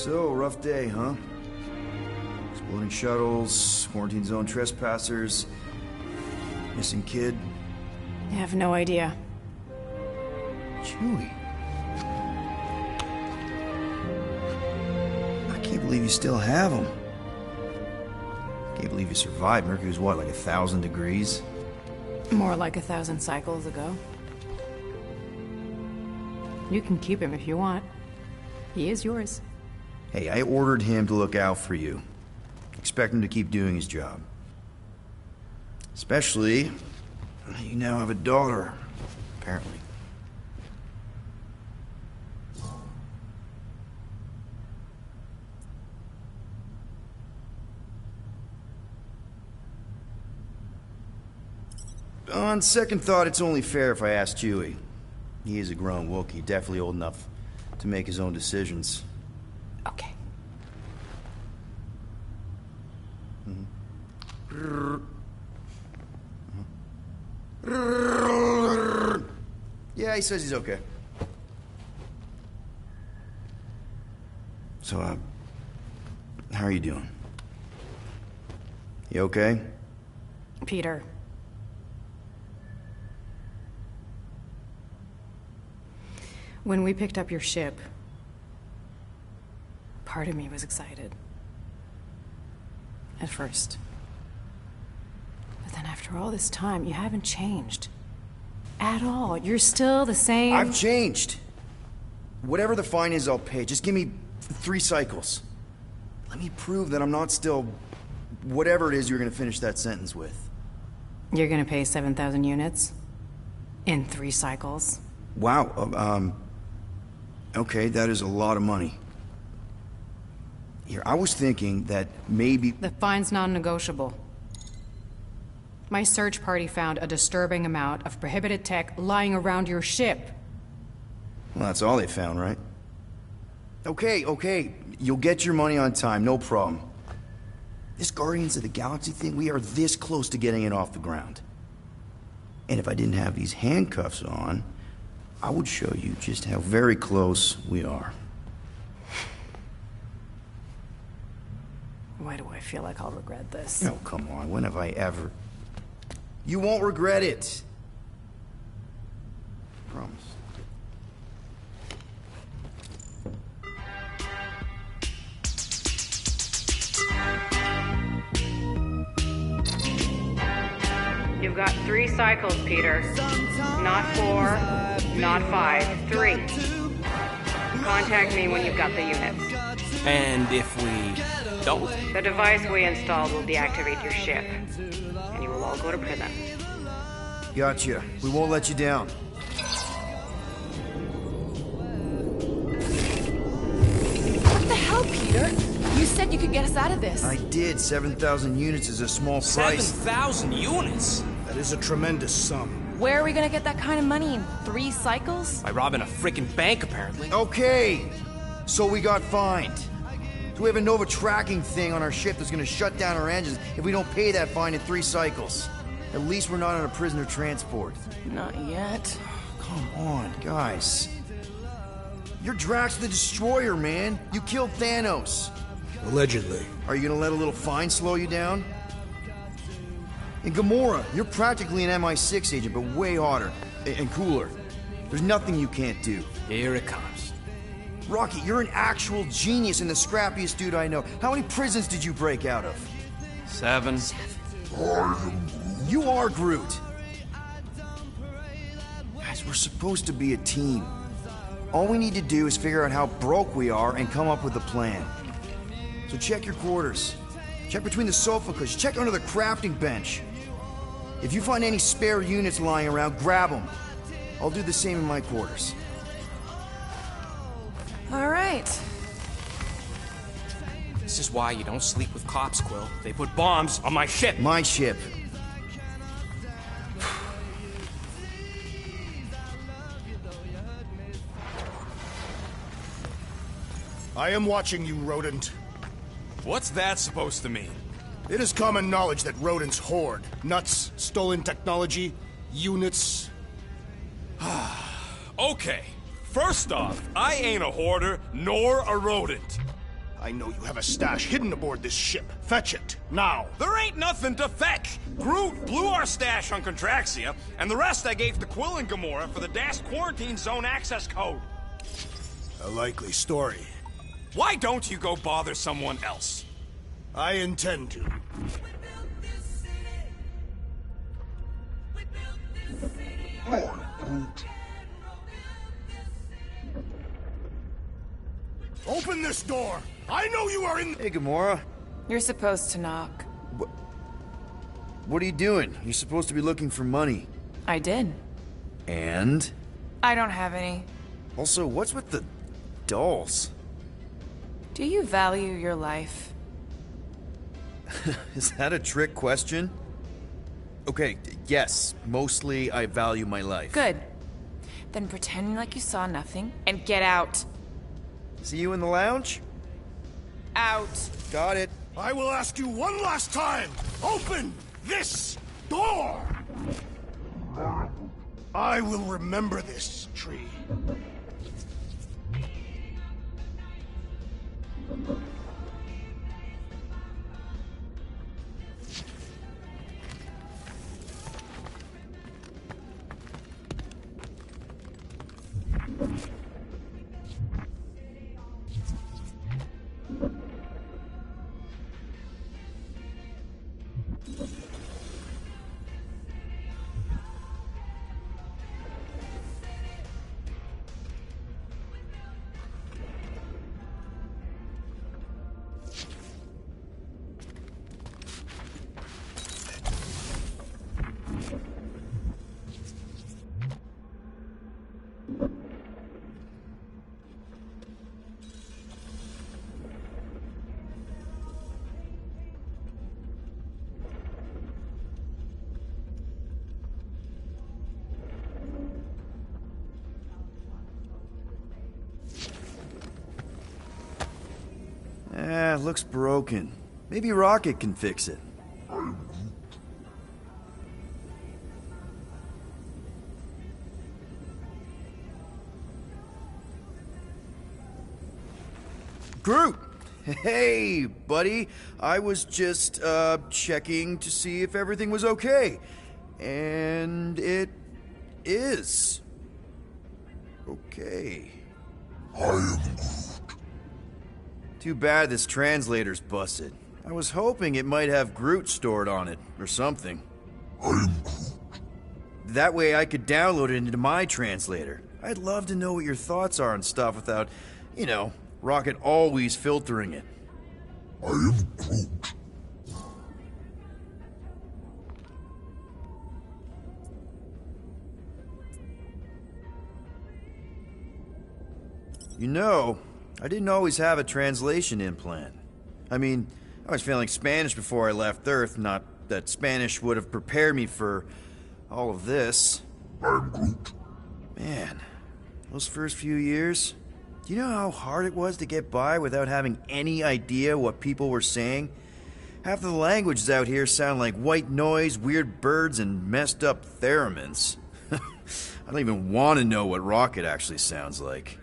So, rough day, huh? Exploding shuttles, quarantine zone trespassers, missing kid. I have no idea. Chewie. I can't believe you still have him. Can't believe you survived. Mercury's what, like 1,000 degrees? More like 1,000 cycles ago. You can keep him if you want. He is yours. Hey, I ordered him to look out for you. Expect him to keep doing his job. Especially, you now have a daughter, apparently. On second thought, it's only fair if I ask Chewie. He is a grown Wookiee, definitely old enough to make his own decisions. Okay. Yeah, he says he's okay. So, how are you doing? You okay? Peter. When we picked up your ship, part of me was excited. At first. But then after all this time, you haven't changed. At all. You're still the same... I've changed. Whatever the fine is, I'll pay. Just give me 3 cycles. Let me prove that I'm not still... whatever it is you're gonna finish that sentence with. You're gonna pay 7,000 units? In 3 cycles? Wow, okay, that is a lot of money. Here, I was thinking that maybe... The fine's non-negotiable. My search party found a disturbing amount of prohibited tech lying around your ship. Well, that's all they found, right? Okay, you'll get your money on time, no problem. This Guardians of the Galaxy thing, we are this close to getting it off the ground. And if I didn't have these handcuffs on, I would show you just how very close we are. Why do I feel like I'll regret this? Oh, come on, when have I ever... You won't regret it. Promise. You've got 3 cycles, Peter. Not 4, not 5, 3. Contact me when you've got the units. And if we don't? The device we installed will deactivate your ship, and you will all go to prison. Gotcha. We won't let you down. What the hell, Peter? You said you could get us out of this. I did. 7,000 units is a small price. 7,000 units? That is a tremendous sum. Where are we gonna get that kind of money in 3 cycles? By robbing a freaking bank, apparently. Okay, so we got fined. So we have a Nova tracking thing on our ship that's gonna shut down our engines if we don't pay that fine in 3 cycles. At least we're not on a prisoner transport. Not yet. Come on, guys. You're Drax the Destroyer, man. You killed Thanos. Allegedly. Are you gonna let a little fine slow you down? And Gamora, you're practically an MI6 agent, but way hotter and cooler. There's nothing you can't do. Here it comes. Rocky, you're an actual genius and the scrappiest dude I know. How many prisons did you break out of? 7. You are Groot. Guys, we're supposed to be a team. All we need to do is figure out how broke we are and come up with a plan. So check your quarters. Check between the sofa cushions. Check under the crafting bench. If you find any spare units lying around, grab them. I'll do the same in my quarters. All right. This is why you don't sleep with cops, Quill. They put bombs on my ship. My ship. I am watching you, rodent. What's that supposed to mean? It is common knowledge that rodents hoard nuts, stolen technology, units. Okay, first off, I ain't a hoarder nor a rodent. I know you have a stash hidden aboard this ship. Fetch it, now. There ain't nothing to fetch. Groot blew our stash on Contraxia, and the rest I gave to Quill and Gamora for the DAS quarantine zone access code. A likely story. Why don't you go bother someone else? I intend to. Open this door! I know you are in— Hey, Gamora. You're supposed to knock. What are you doing? You're supposed to be looking for money. I did. And? I don't have any. Also, what's with the dolls? Do you value your life? Is that a trick question? Okay, yes, mostly I value my life. Good. Then pretend like you saw nothing and get out. See you in the lounge? Out. Got it. I will ask you one last time! Open this door! I will remember this tree. Looks broken. Maybe Rocket can fix it. Groot! Hey, buddy. I was just, checking to see if everything was okay. And it is. Okay. I am Too bad this translator's busted. I was hoping it might have Groot stored on it, or something. That way I could download it into my translator. I'd love to know what your thoughts are on stuff without, you know, Rocket always filtering it. I am Groot. You know, I didn't always have a translation implant. I mean, I was feeling Spanish before I left Earth, not that Spanish would have prepared me for all of this. I'm Groot. Man, those first few years, do you know how hard it was to get by without having any idea what people were saying? Half of the languages out here sound like white noise, weird birds, and messed up theremins. I don't even want to know what Rocket actually sounds like.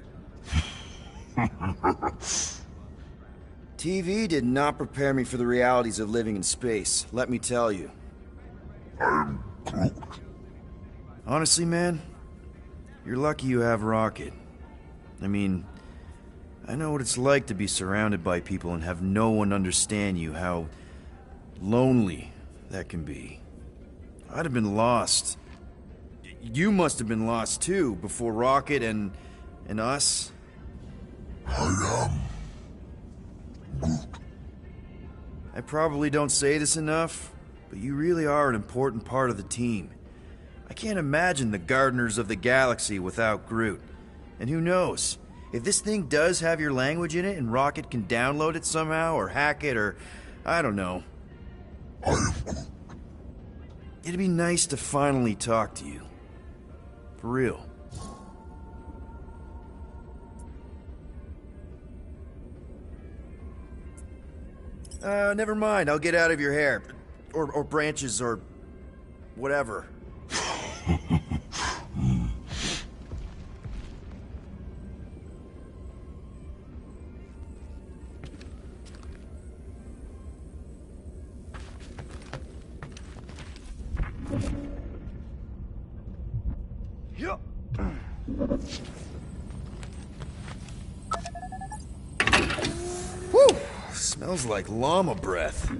TV did not prepare me for the realities of living in space, let me tell you. I'm Groot. Honestly, man, you're lucky you have Rocket. I mean, I know what it's like to be surrounded by people and have no one understand you, how lonely that can be. I'd have been lost. You must have been lost too, before Rocket and us. I am Groot. I probably don't say this enough, but you really are an important part of the team. I can't imagine the Gardeners of the Galaxy without Groot. And who knows, if this thing does have your language in it and Rocket can download it somehow or hack it or, I don't know. I am Groot. It'd be nice to finally talk to you. For real. Never mind. I'll get out of your hair. Or branches, or whatever. Whew! Smells like llama breath.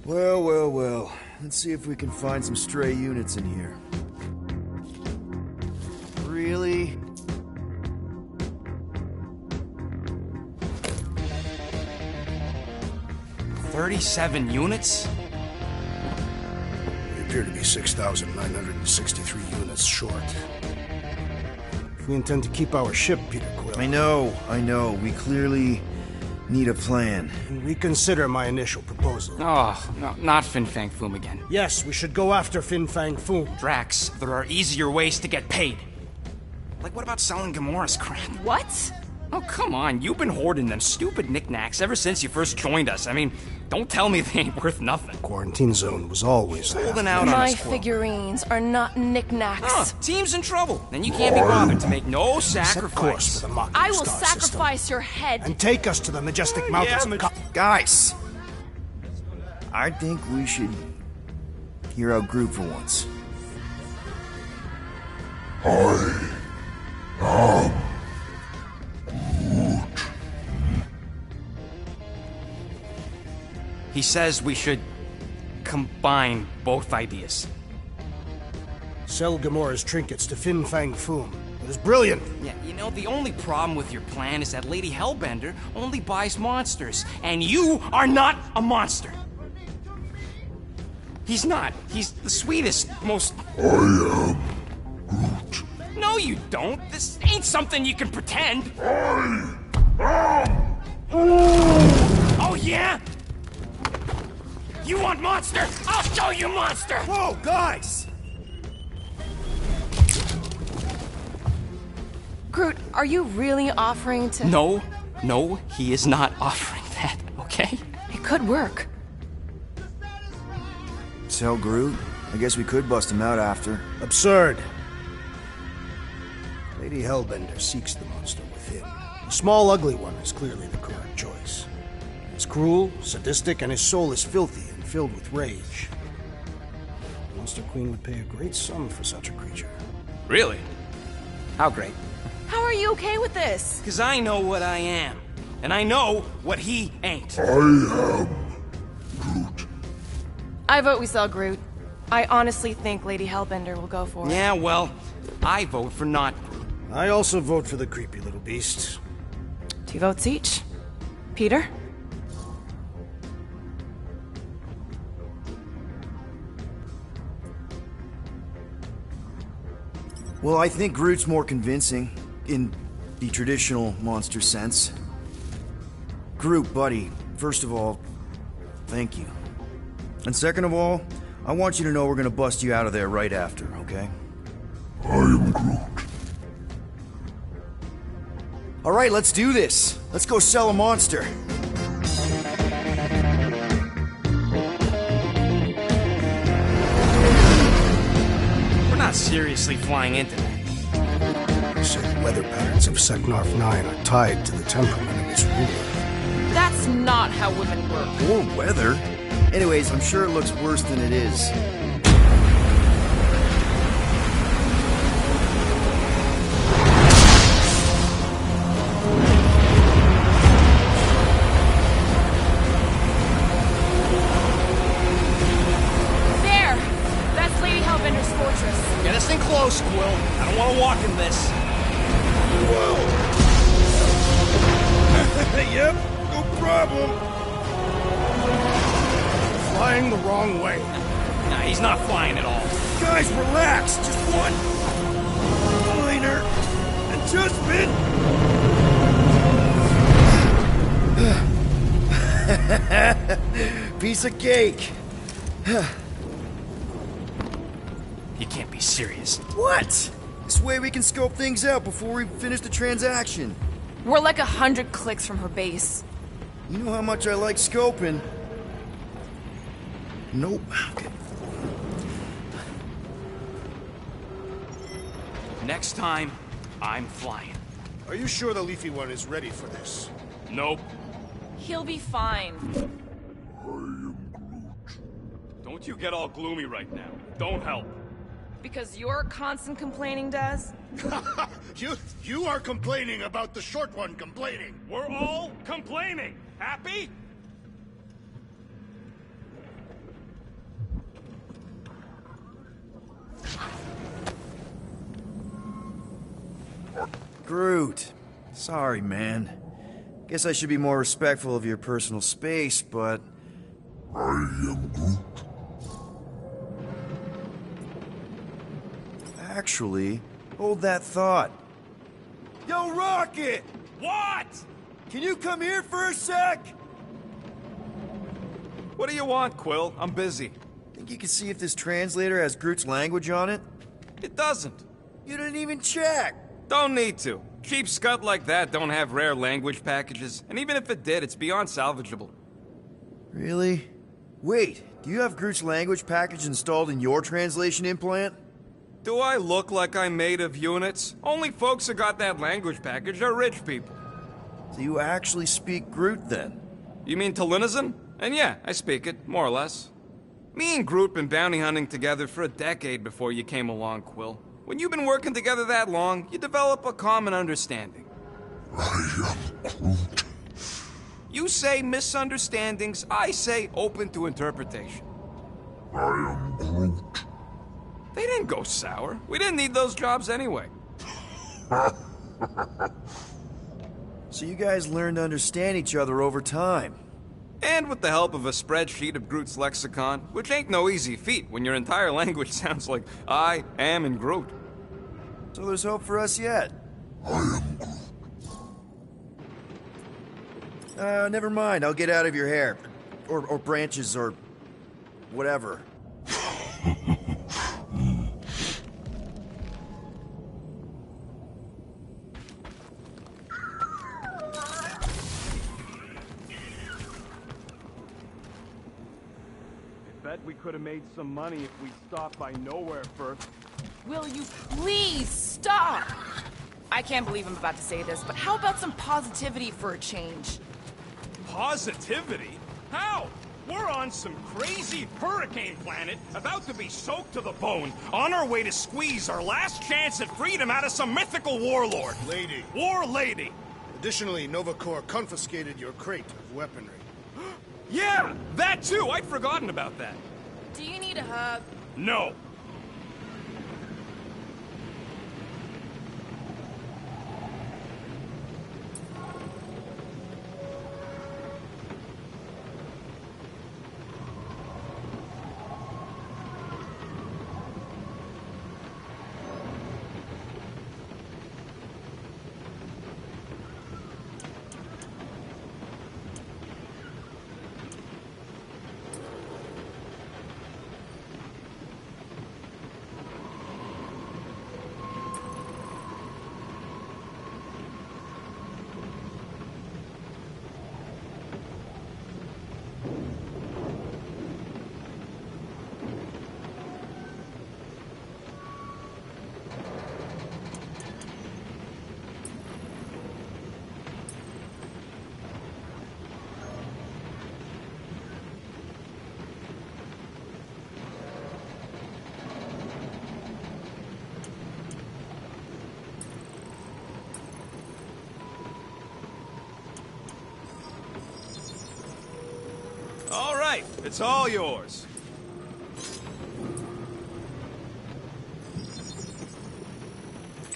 Well, well, well. Let's see if we can find some stray units in here. Really? $37 units? We appear to be 6,963 units short. If we intend to keep our ship, Peter Quill, I know. We clearly need a plan. reconsider my initial proposal. Oh, no, not Fin Fang Foom again. Yes, we should go after Fin Fang Foom. Drax, there are easier ways to get paid. Like, what about selling Gamora's crap? What? Oh, come on. You've been hoarding them stupid knickknacks ever since you first joined us. I mean, don't tell me they ain't worth nothing. Quarantine zone was always there. Holding out on My us, Quill. figurines are not knickknacks. Team's in trouble. Then you can't be bothered to make no Set course sacrifice. for the Mocking I will Star system, sacrifice your head. and take us to the majestic mountains of Guys! I think we should hear out Groot for once. He says we should combine both ideas. Sell Gamora's trinkets to Fin Fang Foom. It is brilliant. Yeah, you know, the only problem with your plan is that Lady Hellbender only buys monsters, and you are not a monster. He's not. He's the sweetest, most... I am Groot. No, you don't. This ain't something you can pretend. Oh, yeah? You want monster? I'll show you monster! Whoa, guys! Groot, are you really offering to... No, he is not offering that, okay? It could work. Tell Groot? I guess we could bust him out after. Absurd. Lady Hellbender seeks the monster within. The small, ugly one is clearly the correct choice. It's cruel, sadistic, and his soul is filthy and filled with rage. The Monster Queen would pay a great sum for such a creature. Really? How great? How are you okay with this? Because I know what I am. And I know what he ain't. I am Groot. I vote we sell Groot. I honestly think Lady Hellbender will go for it. Yeah, well, I vote for not. I also vote for the creepy little beast. 2 votes each. Peter? Well, I think Groot's more convincing, in the traditional monster sense. Groot, buddy, first of all, thank you. And second of all, I want you to know we're gonna bust you out of there right after, okay? I am Groot. Alright, let's do this. Let's go sell a monster. We're not seriously flying into that. They say the weather patterns of Seknarf 9 are tied to the temperament of its ruler. That's not how women work. Or weather. Anyways, I'm sure it looks worse than it is. There! That's Lady Hellbender's fortress. Get us Listen close, Quill. I don't want to walk in this. Whoa! Yep, no problem. Flying the wrong way. Nah, he's not flying at all. Guys, relax. Just one minor adjustment. Piece of cake. You can't be serious. What? This way we can scope things out before we finish the transaction. We're like 100 clicks from her base. You know how much I like scoping. Nope. Okay. Next time, I'm flying. Are you sure the Leafy One is ready for this? Nope. He'll be fine. Don't you get all gloomy right now. Don't help. Because your constant complaining does? You are complaining about the short one complaining. We're all complaining. Happy? Groot. Sorry, man. Guess I should be more respectful of your personal space, but... I am Groot. Actually, hold that thought. Yo, Rocket! What? Can you come here for a sec? What do you want, Quill? I'm busy. Think you can see if this translator has Groot's language on it? It doesn't. You didn't even check! Don't need to. Cheap scud like that don't have rare language packages, and even if it did, it's beyond salvageable. Really? Wait, do you have Groot's language package installed in your translation implant? Do I look like I'm made of units? Only folks who got that language package are rich people. So you actually speak Groot then? You mean Talinisan? And yeah, I speak it, more or less. Me and Groot been bounty hunting together for a decade before you came along, Quill. When you've been working together that long, you develop a common understanding. I am Groot. You say misunderstandings, I say open to interpretation. I am Groot. They didn't go sour. We didn't need those jobs anyway. So you guys learned to understand each other over time. And with the help of a spreadsheet of Groot's lexicon, which ain't no easy feat when your entire language sounds like I am in Groot. So there's hope for us yet. I am Groot. Never mind. I'll get out of your hair. Or branches, or... whatever. Bet we could have made some money if we stopped by Nowhere first. Will you please stop? I can't believe I'm about to say this, but how about some positivity for a change? Positivity? How? We're on some crazy hurricane planet, about to be soaked to the bone, on our way to squeeze our last chance at freedom out of some mythical warlord. Lady. War lady. Additionally, Nova Corps confiscated your crate of weaponry. Yeah, that too. I'd forgotten about that. Do you need a hug? No. All right, it's all yours.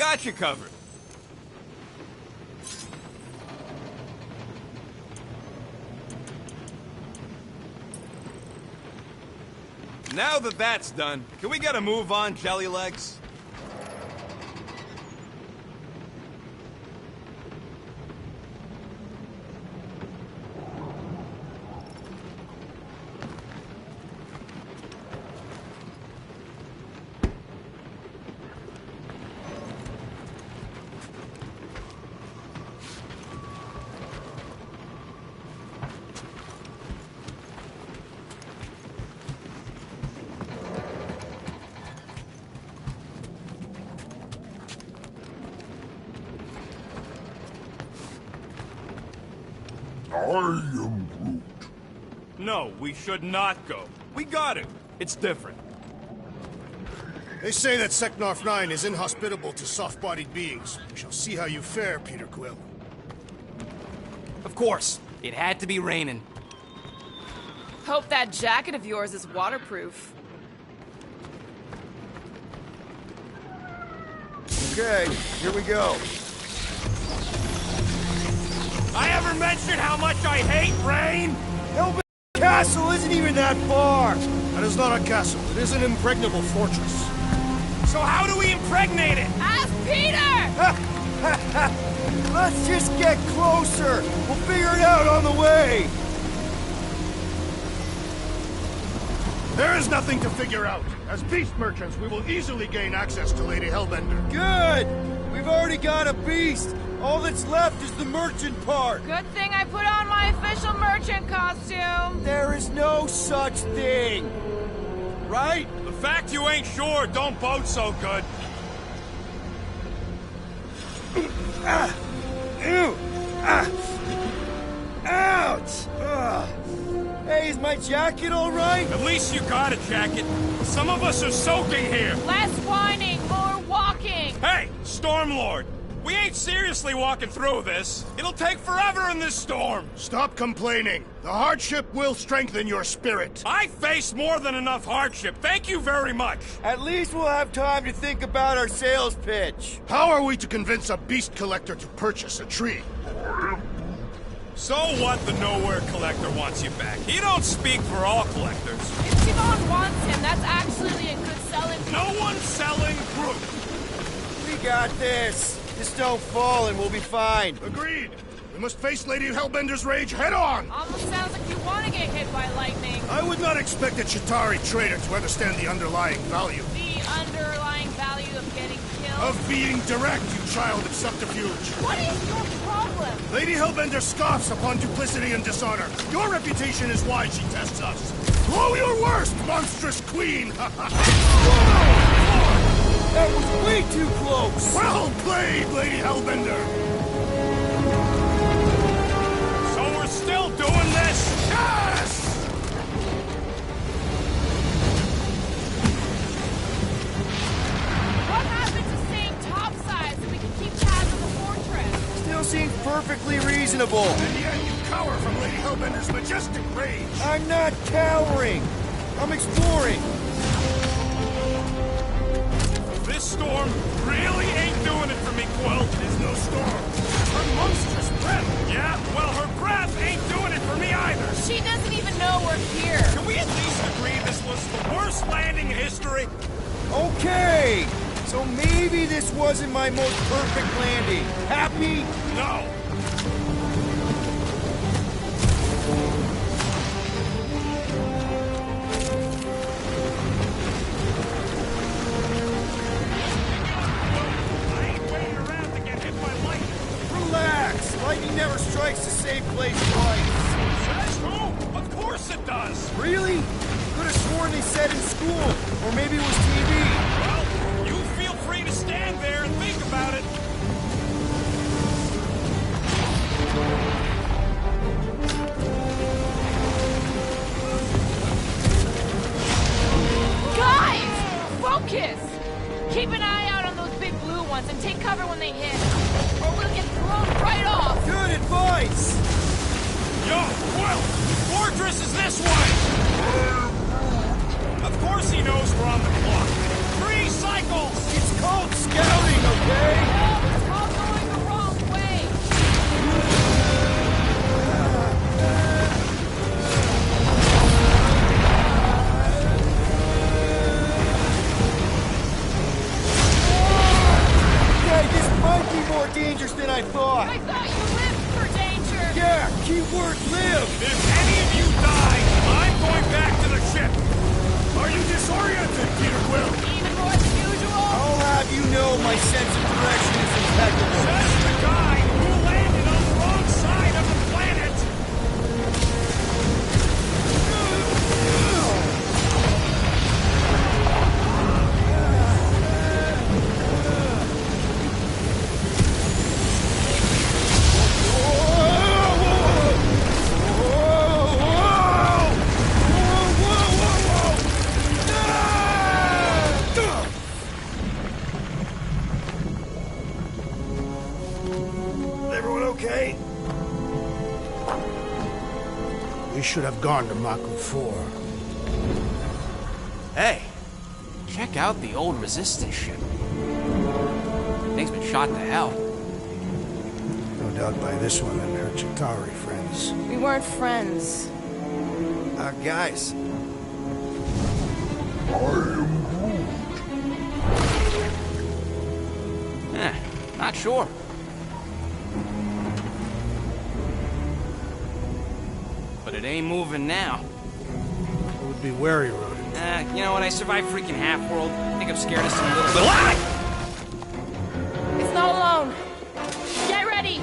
got you covered. Now that that's done, can we get a move on, Jelly Legs? I am Groot. No, we should not go. We got it. It's different. They say that Seknarf 9 is inhospitable to soft-bodied beings. We shall see how you fare, Peter Quill. Of course. It had to be raining. Hope that jacket of yours is waterproof. Okay, here we go. I ever mentioned how much I hate rain? Hellbender Castle isn't even that far! That is not a castle. It is an impregnable fortress. So how do we impregnate it? Ask Peter! Let's just get closer! We'll figure it out on the way! There is nothing to figure out. As beast merchants, we will easily gain access to Lady Hellbender. Good! We've already got a beast! All that's left is the merchant part! Good thing I put on my official merchant costume. There is no such thing! Right? The fact you ain't sure don't bode so good. Ew! Ouch! Ugh. Hey, is my jacket all right? At least you got a jacket. Some of us are soaking here. Less whining, more walking. Hey, Stormlord! We ain't seriously walking through this. It'll take forever in this storm. Stop complaining. The hardship will strengthen your spirit. I face more than enough hardship. Thank you very much. At least we'll have time to think about our sales pitch. How are we to convince a beast collector to purchase a tree? So what the Nowhere Collector wants you back? He don't speak for all collectors. If Timon wants him, that's actually a good selling point. No one's selling Groot. We got this. Just don't fall and we'll be fine. Agreed. We must face Lady Hellbender's rage head-on. Almost sounds like you want to get hit by lightning. I would not expect a Chitauri trader to understand the underlying value. The underlying value of getting killed. Of being direct, you child of subterfuge. What is your problem? Lady Hellbender scoffs upon duplicity and dishonor. Your reputation is why she tests us. Blow your worst, monstrous queen! That was way too close! Well played, Lady Hellbender! So we're still doing this? Yes! What happened to staying topside so we can keep tabs on the fortress? Still seems perfectly reasonable. And yet you cower from Lady Hellbender's majestic rage. I'm not cowering. I'm exploring. This storm really ain't doing it for me, Quill. There's no storm. Her monstrous breath. Yeah, well, her breath ain't doing it for me either. She doesn't even know we're here. Can we at least agree this was the worst landing in history? Okay. So maybe this wasn't my most perfect landing. Happy? No. Lightning never strikes the same place twice. Says who? Of course it does. Really? Could have sworn they said in school. Or maybe it was TV. Well, you feel free to stand there and think about it. Guys! Focus! Keep an eye out on those big blue ones and take cover when they hit. Or we'll get thrown right off! Good advice! Yo, Quill! Fortress is this way! Of course he knows we're on the clock. 3 cycles! It's called scouting, okay? worse than I thought. I thought you lived for danger! Yeah, keyword live. If any of you die, I'm going back to the ship. Are you disoriented, Peter Quill? Even more than usual? I'll have you know my sense of direction is impeccable. That's the guy who landed on the wrong side of the planet. Everyone okay? We should have gone to Mako 4. Hey, check out the old Resistance ship. Thing's been shot to hell. No doubt by this one and her Chitauri friends. We weren't friends. Guys. Not sure. But it ain't moving now. I would be wary, Rodin. You know what? I survived freaking Half-World. I think I'm scared of some little... It's not alone. Get ready!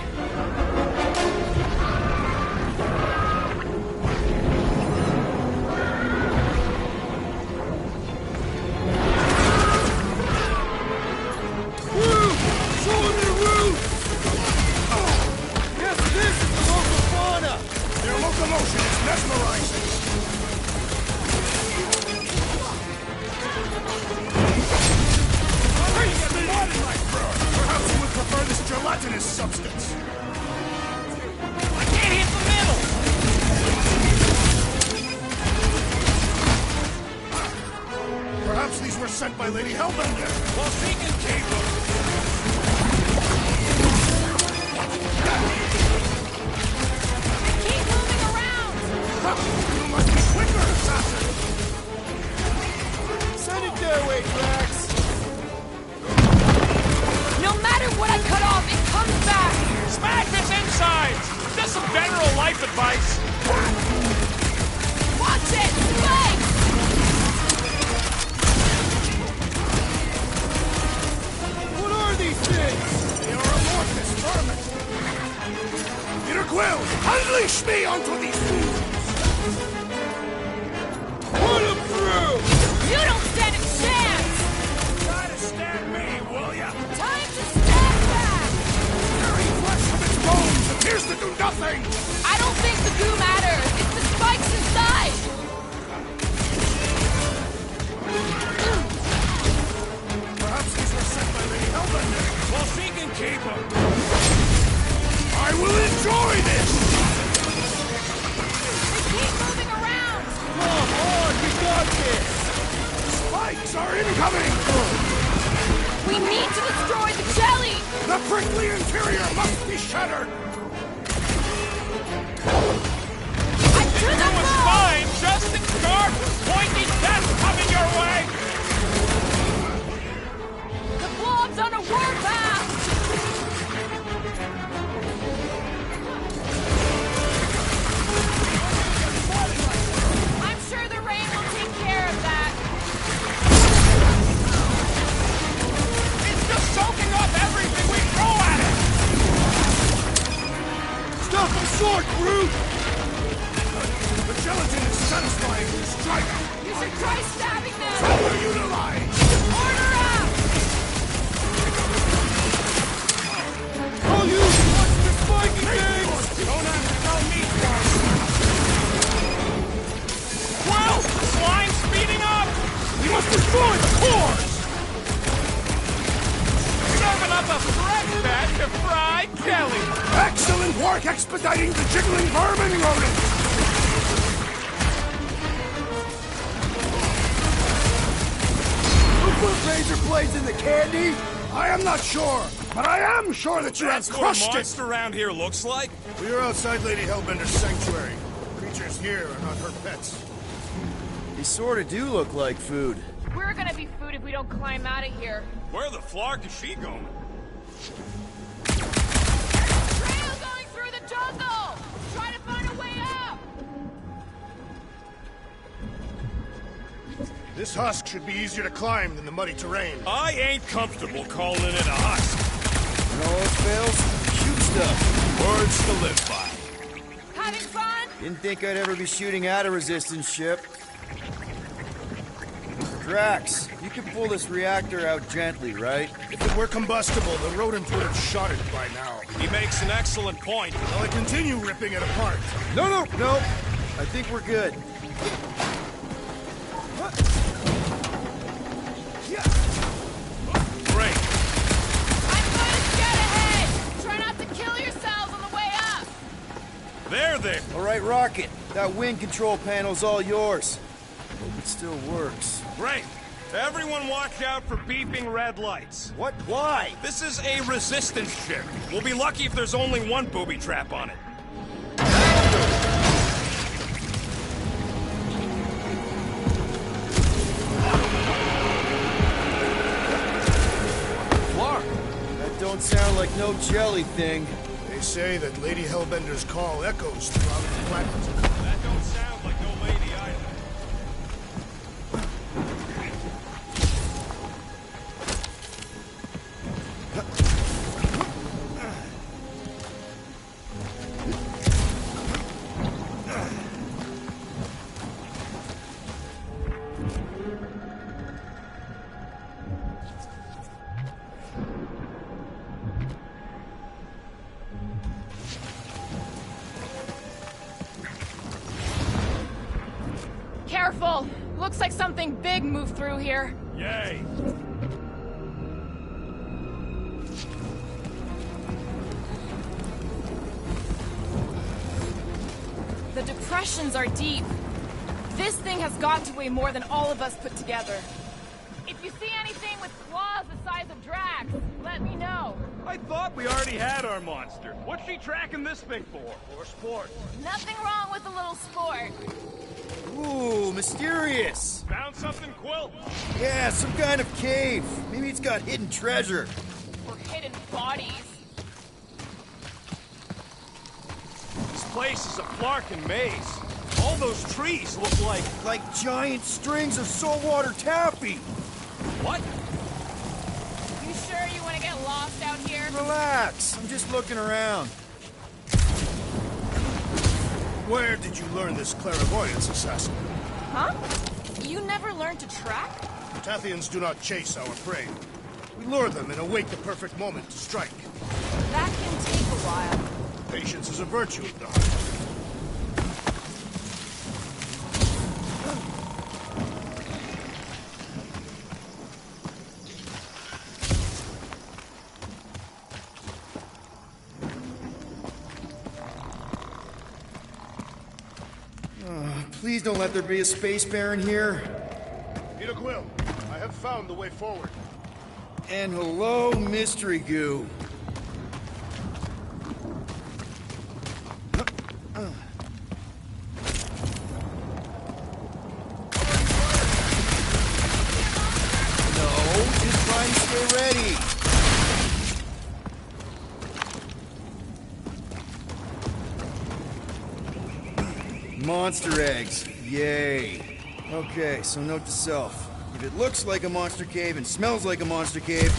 Their locomotion is mesmerizing. Perhaps you would prefer this gelatinous substance. I can't hit the middle! Perhaps these were sent by Lady Hellbender while seeking Cable. Keep moving around! You must be quicker, assassin! Send it their way, Drax. No matter what I cut off, it comes back! Smash its insides! Just some general life advice. Watch it! Spike! What are these things? They are amorphous vermin. Peter Quill, unleash me onto these fools! Put them through! You don't stand a chance! Try to stand me, will ya? Time to stand back! Very flesh of its bones appears to do nothing! I don't think the goo matters. It's the spikes inside! Perhaps these were sent by Lady Hellbender while seeking Cable. I will enjoy this! They keep moving around! Come on, we got this! Spikes are incoming! We need to destroy the jelly! The prickly interior must be shattered! I'm to the wall! Fine, just in guard with pointy death coming your way! The blob's on a warpath! I'm sure the rain will take care of that. It's just soaking up everything we throw at it! Stop them short, Groot! The gelatin is satisfying the strike! You should try stabbing them! Overutilized! Order up! All you watch the spiky things! Don't have to tell me twice! Well, slime speeding up! We must destroy the cores! Serving up a fresh batch of fried jelly! Excellent work expediting the jiggling vermin, Rodin! Who put razor blades in the candy? I am not sure, but I am sure that you have crushed it! monster around here looks like? We are outside Lady Hellbender's sanctuary. Creatures here are not her pets. These sort of do look like food. We're gonna be food if we don't climb out of here. Where the flark is she going? This husk should be easier to climb than the muddy terrain. I ain't comfortable calling it a husk. When all else fails, shoot stuff. Words to live by. Having fun? Didn't think I'd ever be shooting at a resistance ship. Drax, you can pull this reactor out gently, right? If it were combustible, the rodents would have shot it by now. He makes an excellent point. Will I continue ripping it apart? No. I think we're good. Great. I'm going to get ahead! Try not to kill yourselves on the way up! There. All right, Rocket. That wind control panel's all yours. Hope it still works. Great. Everyone watch out for beeping red lights. What? Why? This is a resistance ship. We'll be lucky if there's only one booby trap on it. Clark! That don't sound like no jelly thing. They say that Lady Hellbender's call echoes throughout the planet. That don't sound like no lady either. Careful! Looks like something big moved through here. Yay. The depressions are deep. This thing has got to weigh more than all of us put together. If you see anything with claws the size of Drax, let me know. I thought we already had our monster. What's she tracking this thing for? For sport. Nothing wrong with a little sport. Ooh, mysterious. Found something, Quill? Yeah, some kind of cave. Maybe it's got hidden treasure. Or hidden bodies. This place is a Flarkin maze. All those trees look Like giant strings of saltwater taffy. What? You sure you want to get lost out here? Relax. I'm just looking around. Where did you learn this clairvoyance, assassin? Huh? You never learned to track? Tathians do not chase our prey. We lure them and await the perfect moment to strike. That can take a while. Patience is a virtue of the heart. Please don't let there be a space baron here. Peter Quill, I have found the way forward. And hello, mystery goo. No, just try and stay ready. Monster eggs. Yay. Okay, so note to self. If it looks like a monster cave and smells like a monster cave,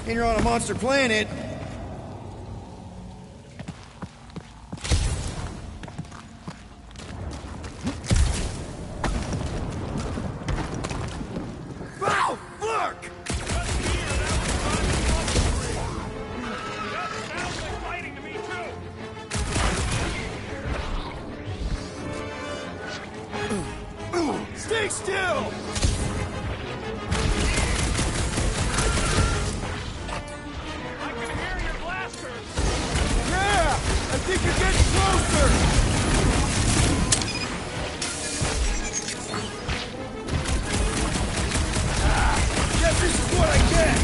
and you're on a monster planet... Wow! Look! That sounds like fighting to me, too. Stay still! I can hear your blasters. Yeah! I think you're getting closer! Guess this is what I get!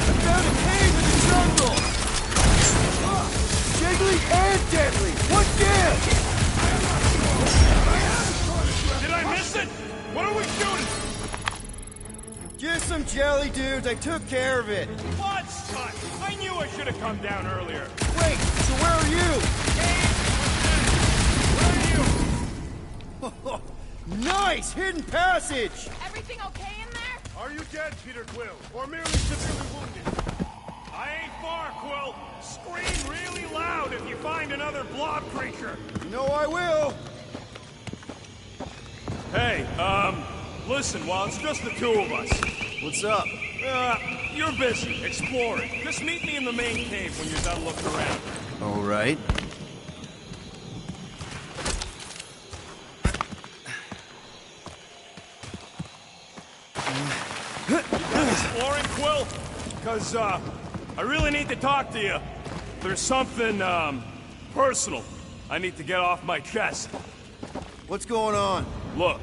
I found a cave in the jungle! Jiggly just some jelly dudes. I took care of it. What, son? I knew I should have come down earlier. Wait, so where are you? Where are you? Nice! Hidden passage! Everything okay in there? Are you dead, Peter Quill, or merely severely wounded? I ain't far, Quill. Scream really loud if you find another blob creature. You know I will. Hey, listen, while it's just the two of us. What's up? You're busy, exploring. Just meet me in the main cave when you're done looking around. All right. Exploring, Quill? Because, I really need to talk to you. There's something, personal I need to get off my chest. What's going on? Look,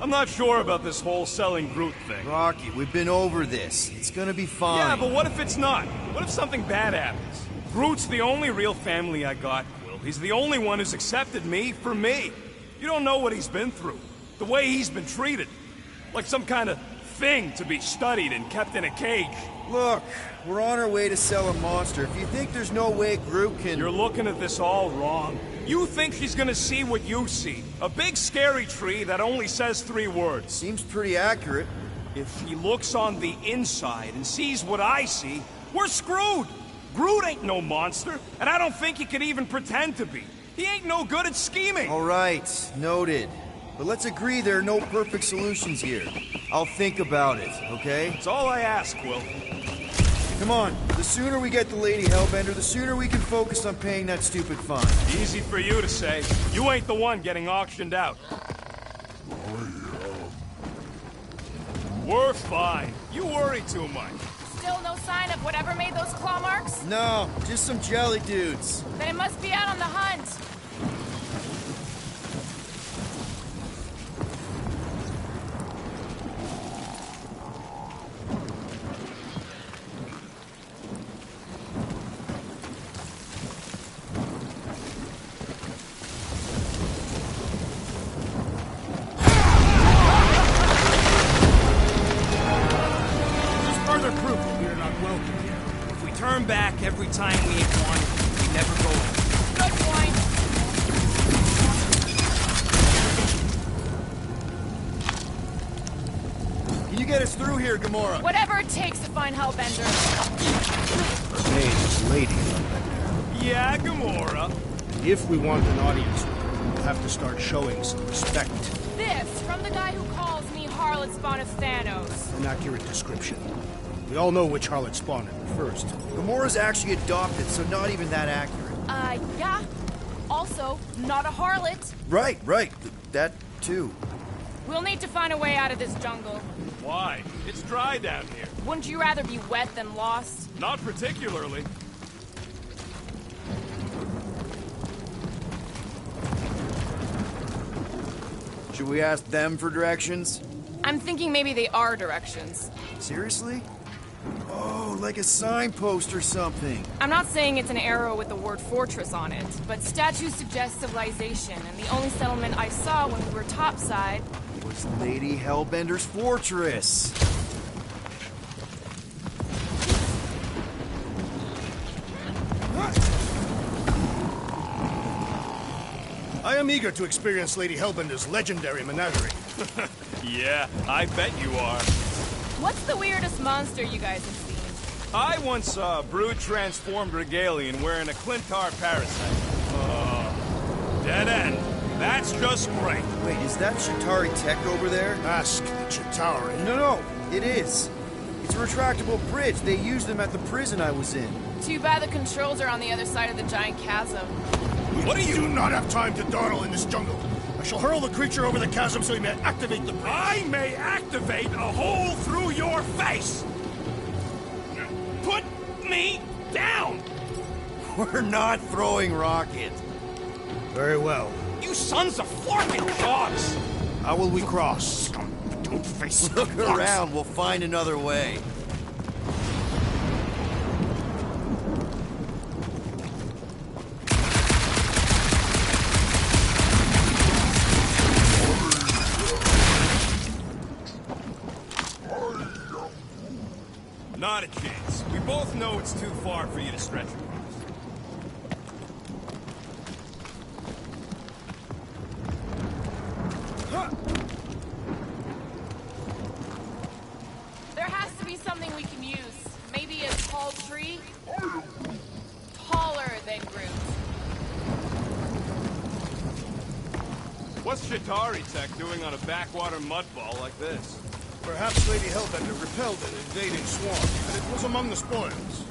I'm not sure about this whole selling Groot thing. Rocky, we've been over this. It's gonna be fine. Yeah, but what if it's not? What if something bad happens? Groot's the only real family I got, Quill. He's the only one who's accepted me for me. You don't know what he's been through. The way he's been treated. Like some kind of thing to be studied and kept in a cage. Look, we're on our way to sell a monster. If you think there's no way Groot can... You're looking at this all wrong. You think she's gonna see what you see. A big scary tree that only says 3 words. Seems pretty accurate. If she looks on the inside and sees what I see, we're screwed! Groot ain't no monster, and I don't think he could even pretend to be. He ain't no good at scheming! All right, noted. But let's agree there are no perfect solutions here. I'll think about it, okay? It's all I ask, Quill. Come on, the sooner we get the Lady Hellbender, the sooner we can focus on paying that stupid fine. Easy for you to say. You ain't the one getting auctioned out. We're fine. You worry too much. Still no sign of whatever made those claw marks? No, just some jelly dudes. Then it must be out on the hunt. Turn back every time we ain't wanted. We never go in. Good point. Can you get us through here, Gamora? Whatever it takes to find Hellbender. Her name is Lady Hellbender. Yeah, Gamora. If we want an audience with her, we'll have to start showing some respect. This from the guy who calls me Harlot Spawn of Thanos. An accurate description. We all know which harlot spawned her first. Gamora's actually adopted, so not even that accurate. Yeah. Also, not a harlot. Right. That, too. We'll need to find a way out of this jungle. Why? It's dry down here. Wouldn't you rather be wet than lost? Not particularly. Should we ask them for directions? I'm thinking maybe they are directions. Seriously? Oh, like a signpost or something. I'm not saying it's an arrow with the word fortress on it, but statues suggest civilization, and the only settlement I saw when we were topside Was Lady Hellbender's fortress. I am eager to experience Lady Hellbender's legendary menagerie. Yeah, I bet you are. What's the weirdest monster you guys have seen? I once saw a brood transformed regalian wearing a Clintar parasite. Oh, dead end. That's just great. Wait, is that Chitauri tech over there? Ask the Chitauri. No, it is. It's a retractable bridge. They used them at the prison I was in. Too bad the controls are on the other side of the giant chasm. What are you? do not have time to dawdle in this jungle. I shall hurl the creature over the chasm so he may activate the bridge. I may activate a hole through your face! Put me down! We're not throwing rockets. Very well. You sons of forking dogs! How will we cross? Don't face Look around. We'll find another way. not a chance. We both know it's too far for you to stretch across. There has to be something we can use. Maybe a tall tree? Taller than Groot. What's Chitauri Tech doing on a backwater mudball like this? Perhaps Lady Hellbender repelled an invading swarm, and it was among the spoils.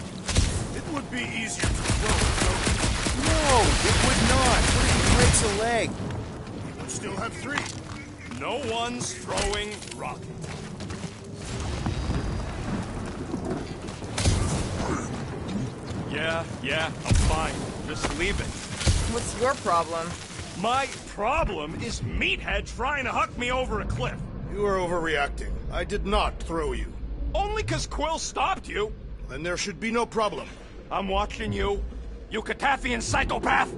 It would be easier to throw it, No, it would not. What if he breaks a leg? though. He would still have 3. No one's throwing rocket. Yeah, I'm fine. Just leave it. What's your problem? My problem is Meathead trying to huck me over a cliff. You are overreacting. I did not throw you. Only 'cause Quill stopped you. Then there should be no problem. I'm watching you, you Cataffian psychopath!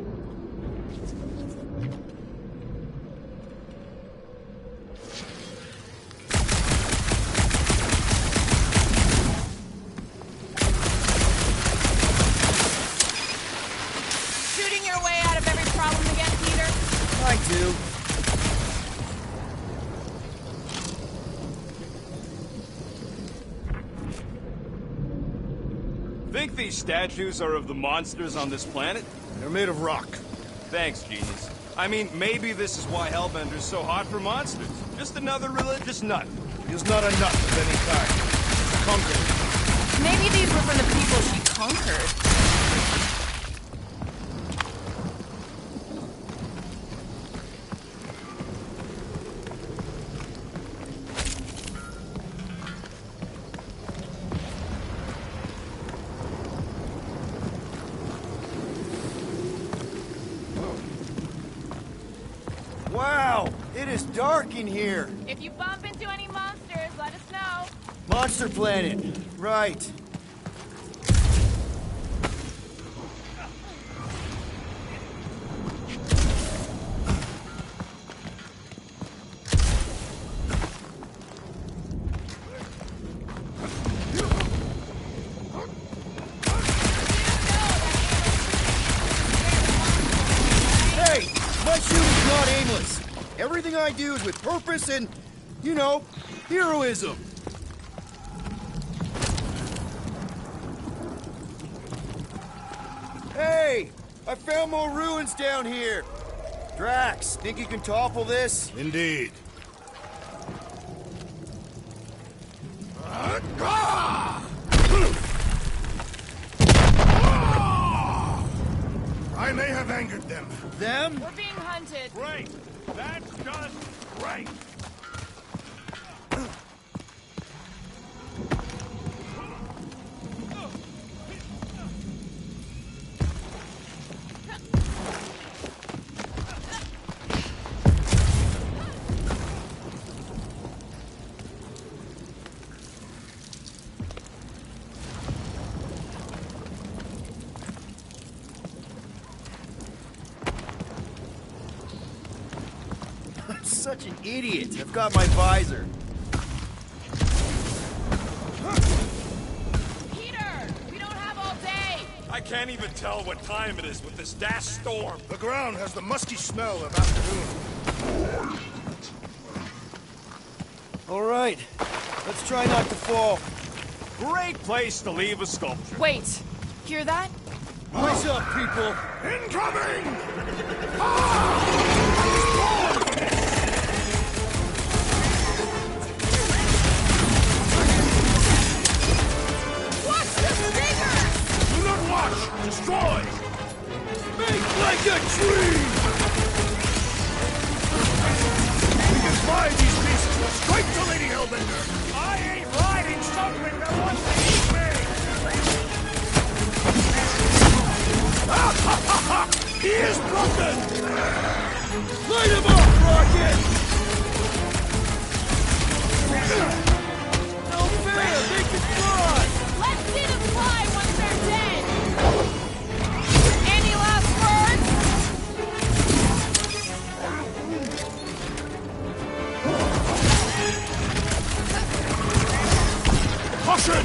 Shooting your way out of every problem again, Peter? I do. Think these statues are of the monsters on this planet? They're made of rock. Thanks, genius. I mean, maybe this is why Hellbender's so hot for monsters. Just another religious nut. He is not a nut of any kind. He's a conqueror. Maybe these were from the people she conquered. Wow, it is dark in here. If you bump into any monsters, let us know. Monster Planet. Right. Hey, my shooting's not aimless. Everything I do is with purpose and, you know, heroism. Hey, I found more ruins down here. Drax, think you can topple this? Indeed. I may have angered them. Them? We're being hunted. Great! That's just great! I'm such an idiot. I've got my visor. Peter, we don't have all day. I can't even tell what time it is with this dash storm. The ground has the musky smell of afternoon. All right, let's try not to fall. Great place to leave a sculpture. Wait, hear that? Brace up, people. Incoming! Watch the stinger! Do not watch! Destroy! Make like a tree! We can fly these beasts straight to Lady Hellbender! I ain't riding something that wants to eat me! He is broken! Light him up, Rocket! No fair, they can fly! Let's see them fly once they're dead! Any last words? Caution!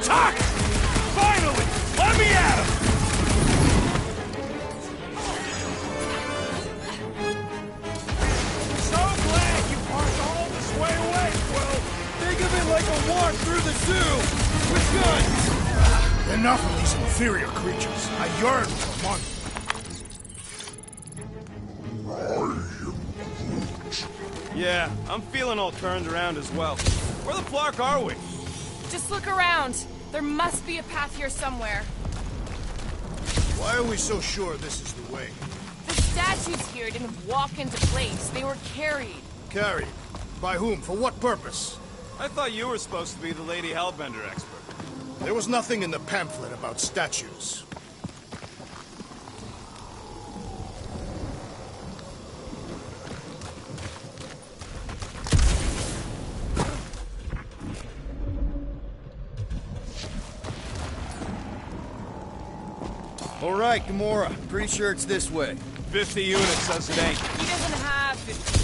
Tuck! Finally! Let me at him! So glad you parked all this way away, Quill! Think of it like a walk through the zoo with guns! Enough of these inferior creatures. I yearn for money. Yeah, I'm feeling all turned around as well. Where the flark are we? Just look around. There must be a path here somewhere. Why are we so sure this is the way? The statues here didn't walk into place. They were carried. Carried? By whom? For what purpose? I thought you were supposed to be the Lady Hellbender expert. There was nothing in the pamphlet about statues. All right, Gamora. Pretty sure it's this way. 50 units says it ain't. He doesn't have 50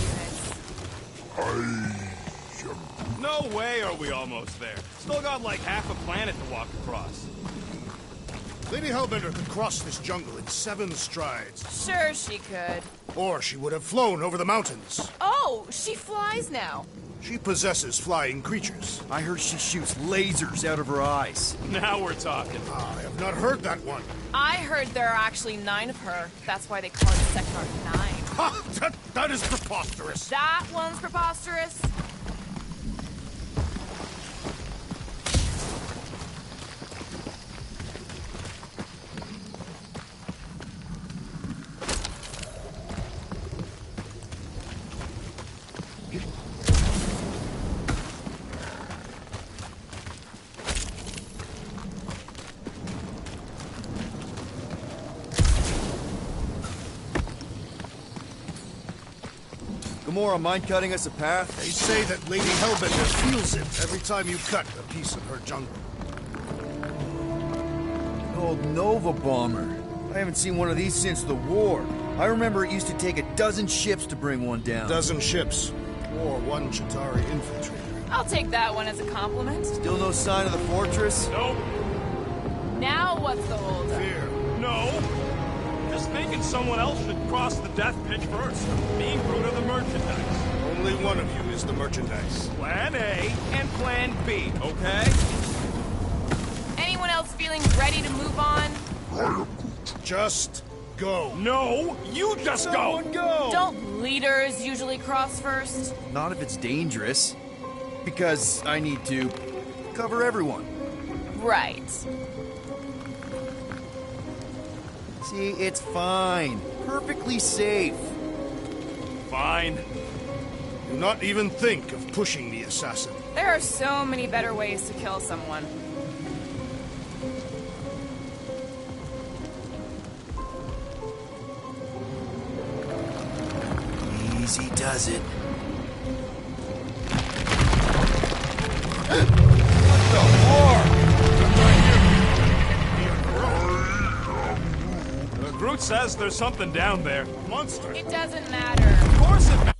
units. No way are we almost there. Still got like half a planet to walk across. Lady Hellbender could cross this jungle in 7 strides. Sure she could. Or she would have flown over the mountains. Oh, she flies now. She possesses flying creatures. I heard she shoots lasers out of her eyes. Now we're talking. I have not heard that one. I heard there are actually 9 of her. That's why they call it Sector 9. Ha! That is preposterous. That one's preposterous. Gamora, mind cutting us a path? They say that Lady Hellbender feels it every time you cut a piece of her jungle. Old Nova Bomber. I haven't seen one of these since the war. I remember it used to take a dozen ships to bring one down. Dozen ships, or 1 Chitauri infiltrator. I'll take that one as a compliment. Still no sign of the fortress? Nope. Now what's the holdup? Fear. No. Just thinking someone else should cross the death pitch first. Being brute of the merchandise. Only one of you is the merchandise. Plan A and Plan B, okay? Anyone else feeling ready to move on? Just go. No, you just go. Go! Don't leaders usually cross first? Not if it's dangerous. Because I need to cover everyone. Right. See, it's fine. Perfectly safe. Fine. Do not even think of pushing the assassin. There are so many better ways to kill someone. Easy does it. Groot says there's something down there. Monster. It doesn't matter. Of course it matters.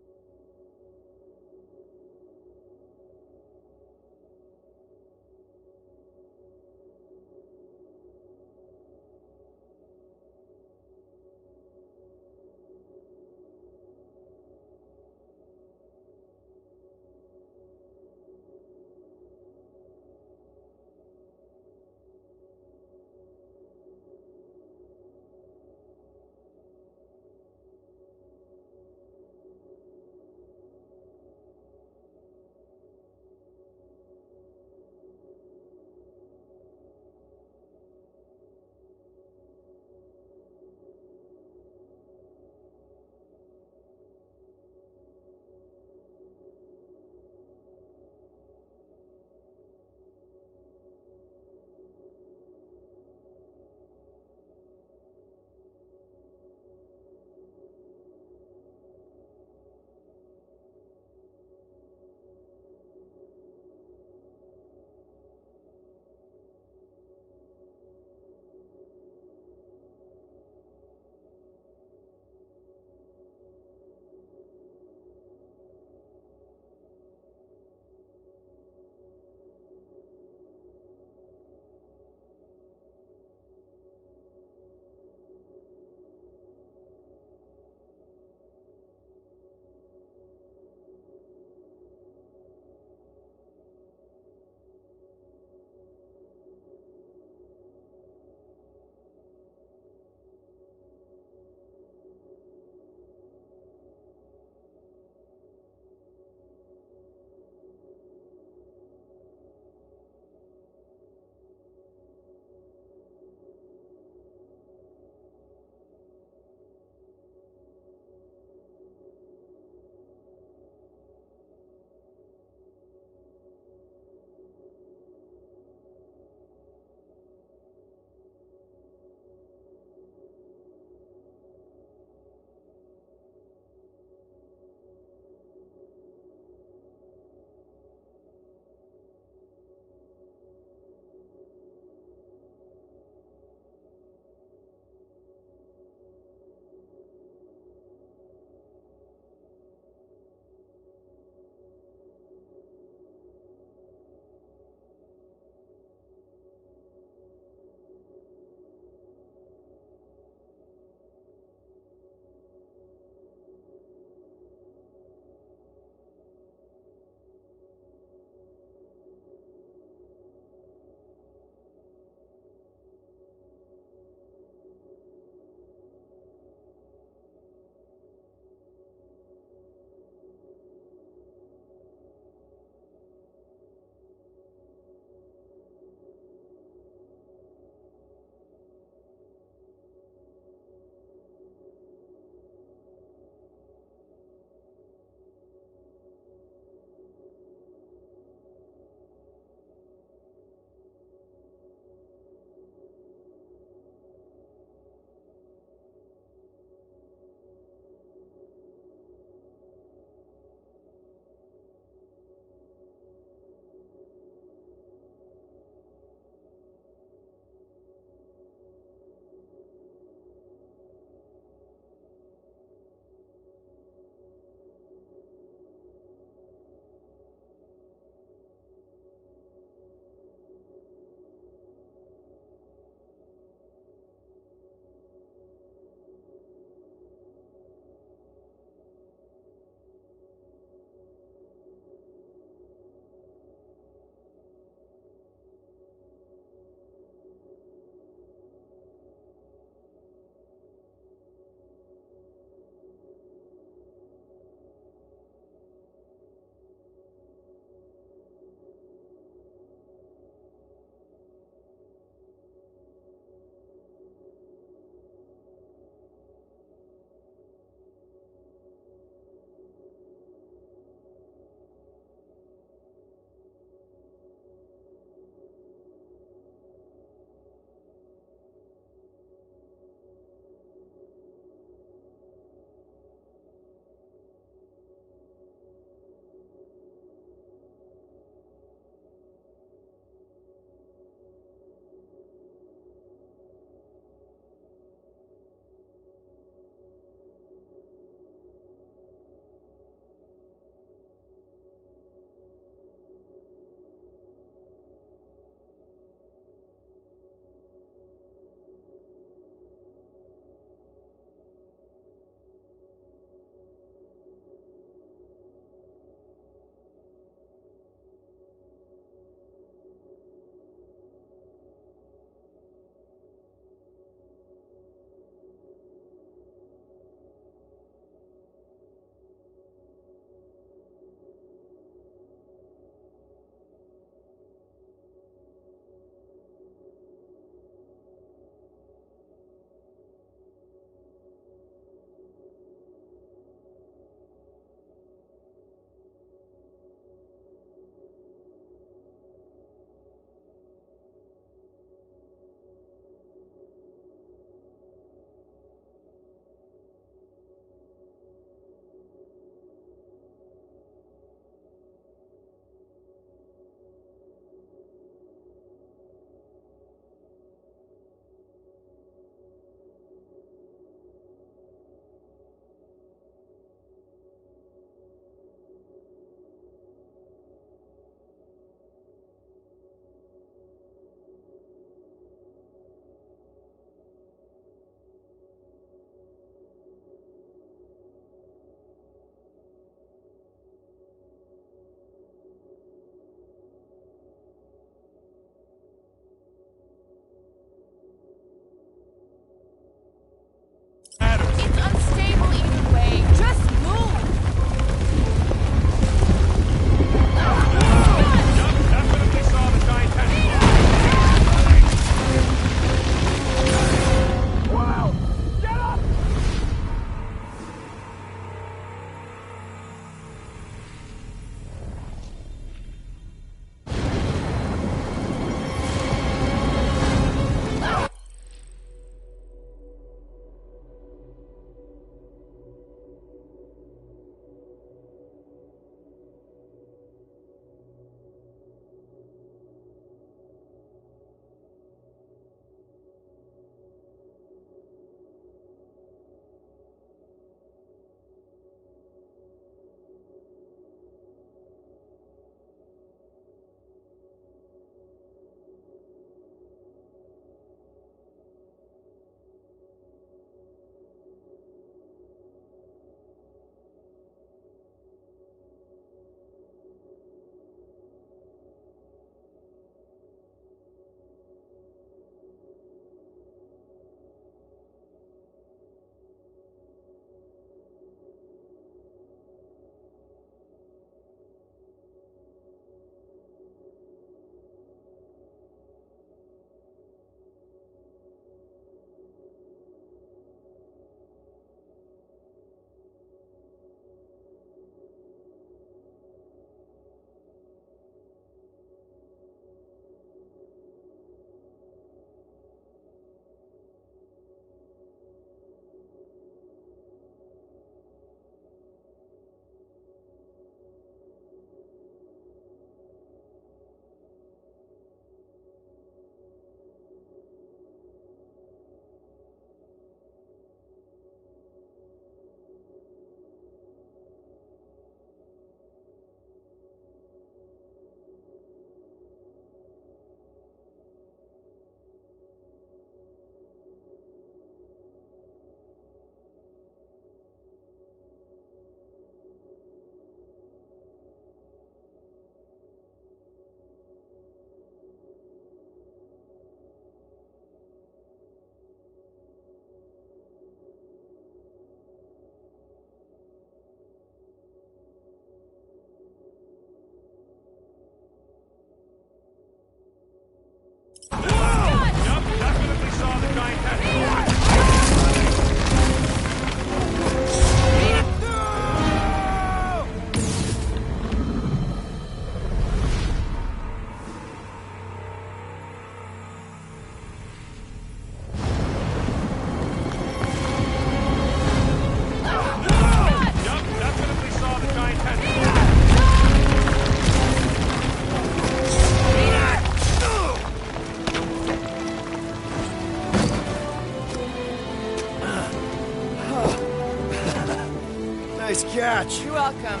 much. You're welcome.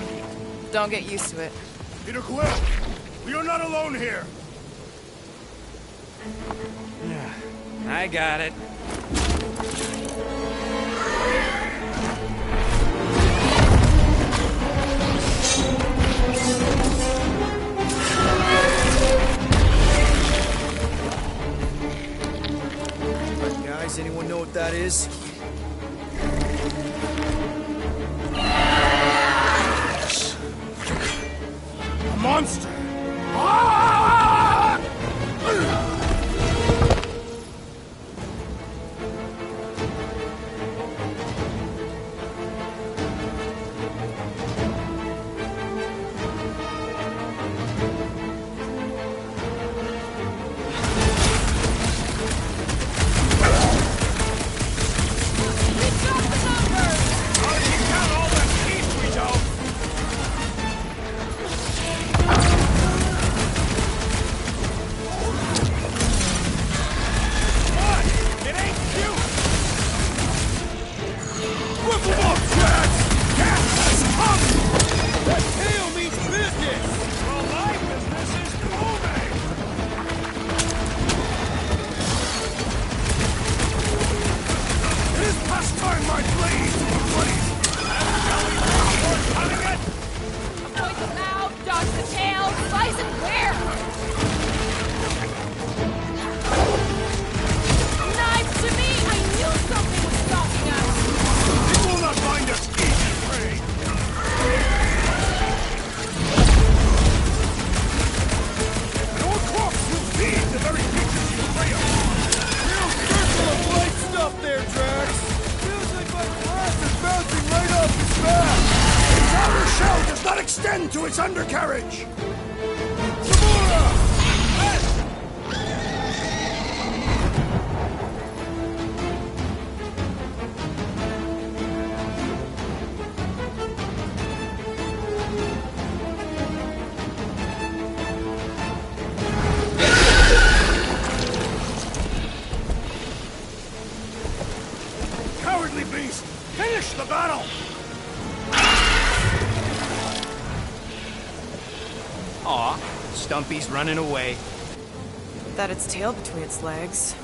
Don't get used to it. Peter Quill, we are not alone here. I got it. Guys, anyone know what that is? A monster! Avoid the mouth, dodge the tail, slice and where? Knives to me! I knew something was stalking us! It will not find us easy prey! Your corpse will feed the very creatures you prey upon! Real circle of white stuff there, Drax! Feels like my breath is bouncing right off his back! Its outer shell does not extend to its undercarriage! Gamora! Cowardly beast! Finish the battle! Aw, Stumpy's running away. That its tail between its legs.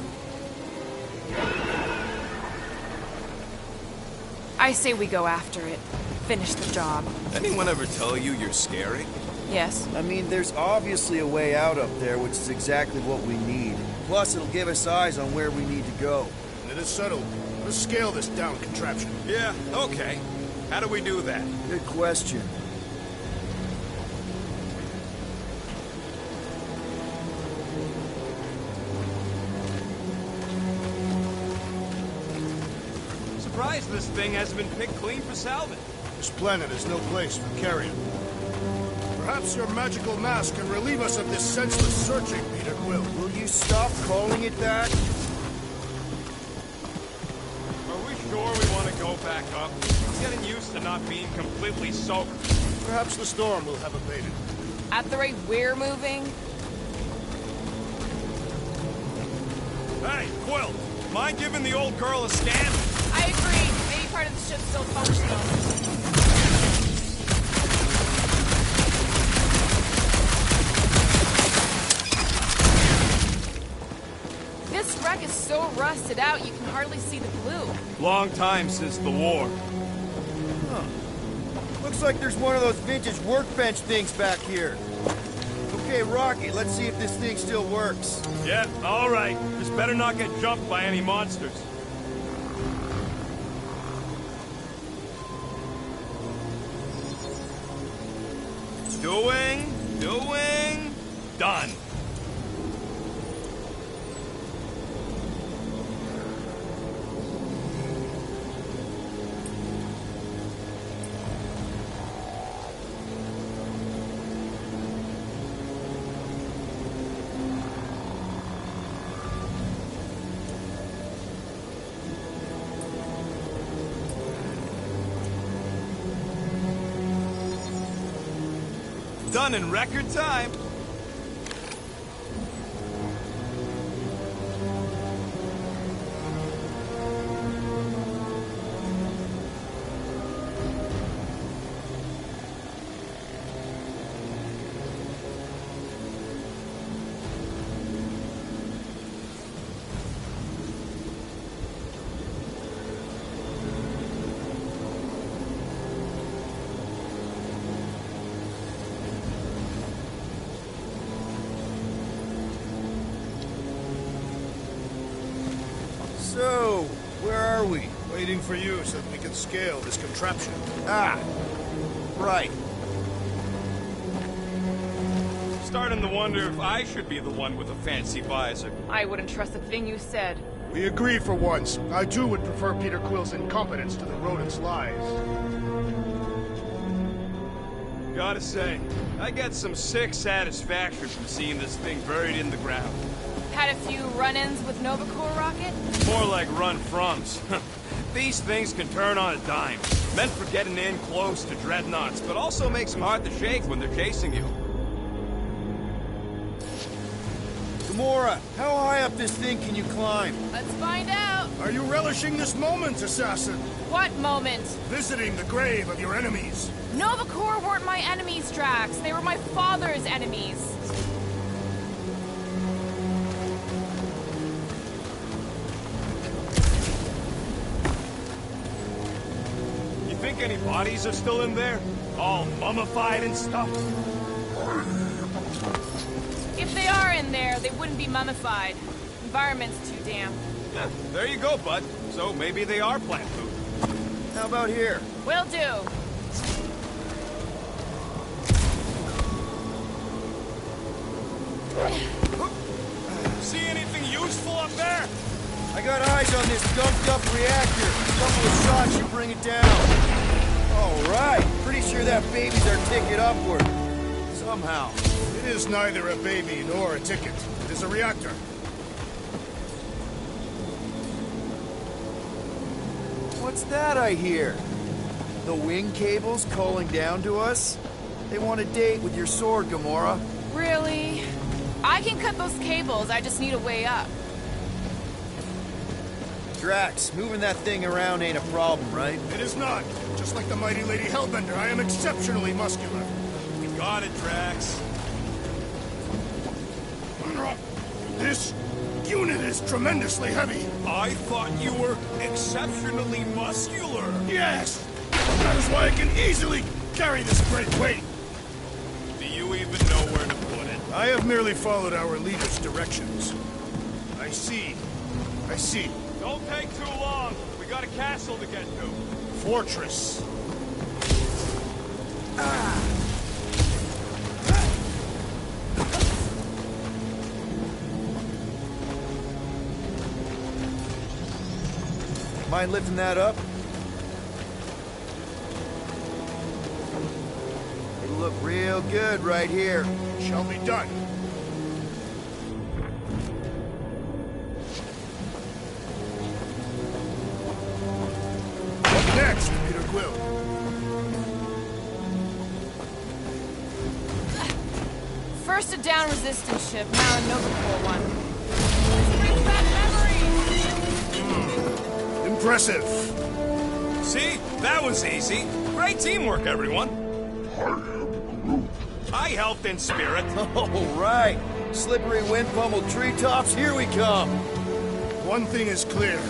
I say we go after it. Finish the job. Anyone ever tell you you're scary? Yes. I mean, there's obviously a way out up there, which is exactly what we need. Plus, it'll give us eyes on where we need to go. It is settled. Let's scale this down contraption. Yeah, okay. How do we do that? Good question. Surprised this thing hasn't been picked clean for salvage. This planet is no place for carrion. Perhaps your magical mask can relieve us of this senseless searching, Peter Quill. Will you stop calling it that? Are we sure we want to go back up? I'm getting used to not being completely soaked. Perhaps the storm will have abated. At the rate we're moving, Hey, Quill, mind giving the old girl a scan? I agree. Maybe part of the ship's still functional. This wreck is so rusted out you can hardly see the blue. Long time since the war. Looks like there's one of those vintage workbench things back here. Okay, Rocky, let's see if this thing still works. Yeah, all right. Just better not get jumped by any monsters. Doing, done. Done in record time. So, where are we? Waiting for you so that we can scale this contraption. Ah, right. Starting to wonder if I should be the one with a fancy visor. I wouldn't trust a thing you said. We agree for once. I too would prefer Peter Quill's incompetence to the rodent's lies. Gotta say, I get some sick satisfaction from seeing this thing buried in the ground. Had a few run-ins with Nova Corps rocket? More like run-froms. These things can turn on a dime. Meant for getting in close to dreadnoughts, but also makes them hard to shake when they're chasing you. Gamora, how high up this thing can you climb? Let's find out. Are you relishing this moment, assassin? What moment? Visiting the grave of your enemies. Nova Corps weren't my enemies, Drax. They were my father's enemies. You think any bodies are still in there? All mummified and stuff? If they are in there, they wouldn't be mummified. Environment's too damp. Yeah, there you go, bud. So maybe they are plant food. How about here? Will do. See anything useful up there? I got eyes on this dumped-up reactor. A couple of shots should bring it down. All right. Pretty sure that baby's our ticket upward. Somehow. It is neither a baby nor a ticket. It is a reactor. What's that I hear? The wing cables calling down to us? They want a date with your sword, Gamora. Really? I can cut those cables, I just need a way up. Drax, moving that thing around ain't a problem, right? It is not. Just like the mighty Lady Hellbender, I am exceptionally muscular. We got it, Drax. This unit is tremendously heavy. I thought you were exceptionally muscular. Yes! That is why I can easily carry this great weight. Do you even know where to put it? I have merely followed our leader's directions. I see. I see. Don't take too long. We got a castle to get to. Fortress. Mind lifting that up? It'll look real good right here. Shall be done. What next, Peter Quill? First a down resistance ship, now a Nova Corps one. This brings back memories! Impressive. See? That was easy. Great teamwork, everyone. I helped in spirit. All right. Slippery wind-pummeled treetops, here we come. One thing is clear.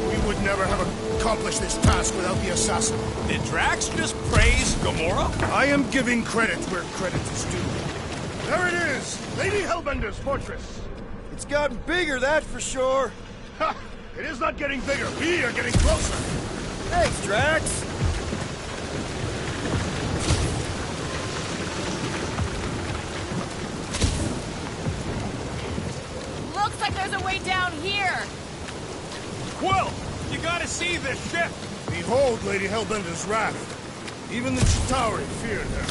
We would never have accomplished this task without the assassin. Did Drax just praise Gamora? I am giving credit where credit is due. There it is! Lady Hellbender's fortress! It's gotten bigger, that's for sure. Ha! It is not getting bigger. We are getting closer. Thanks, Drax. Looks like there's a way down here! Quill, you gotta see this ship. Behold Lady Hellbender's wrath. Even the Chitauri feared her.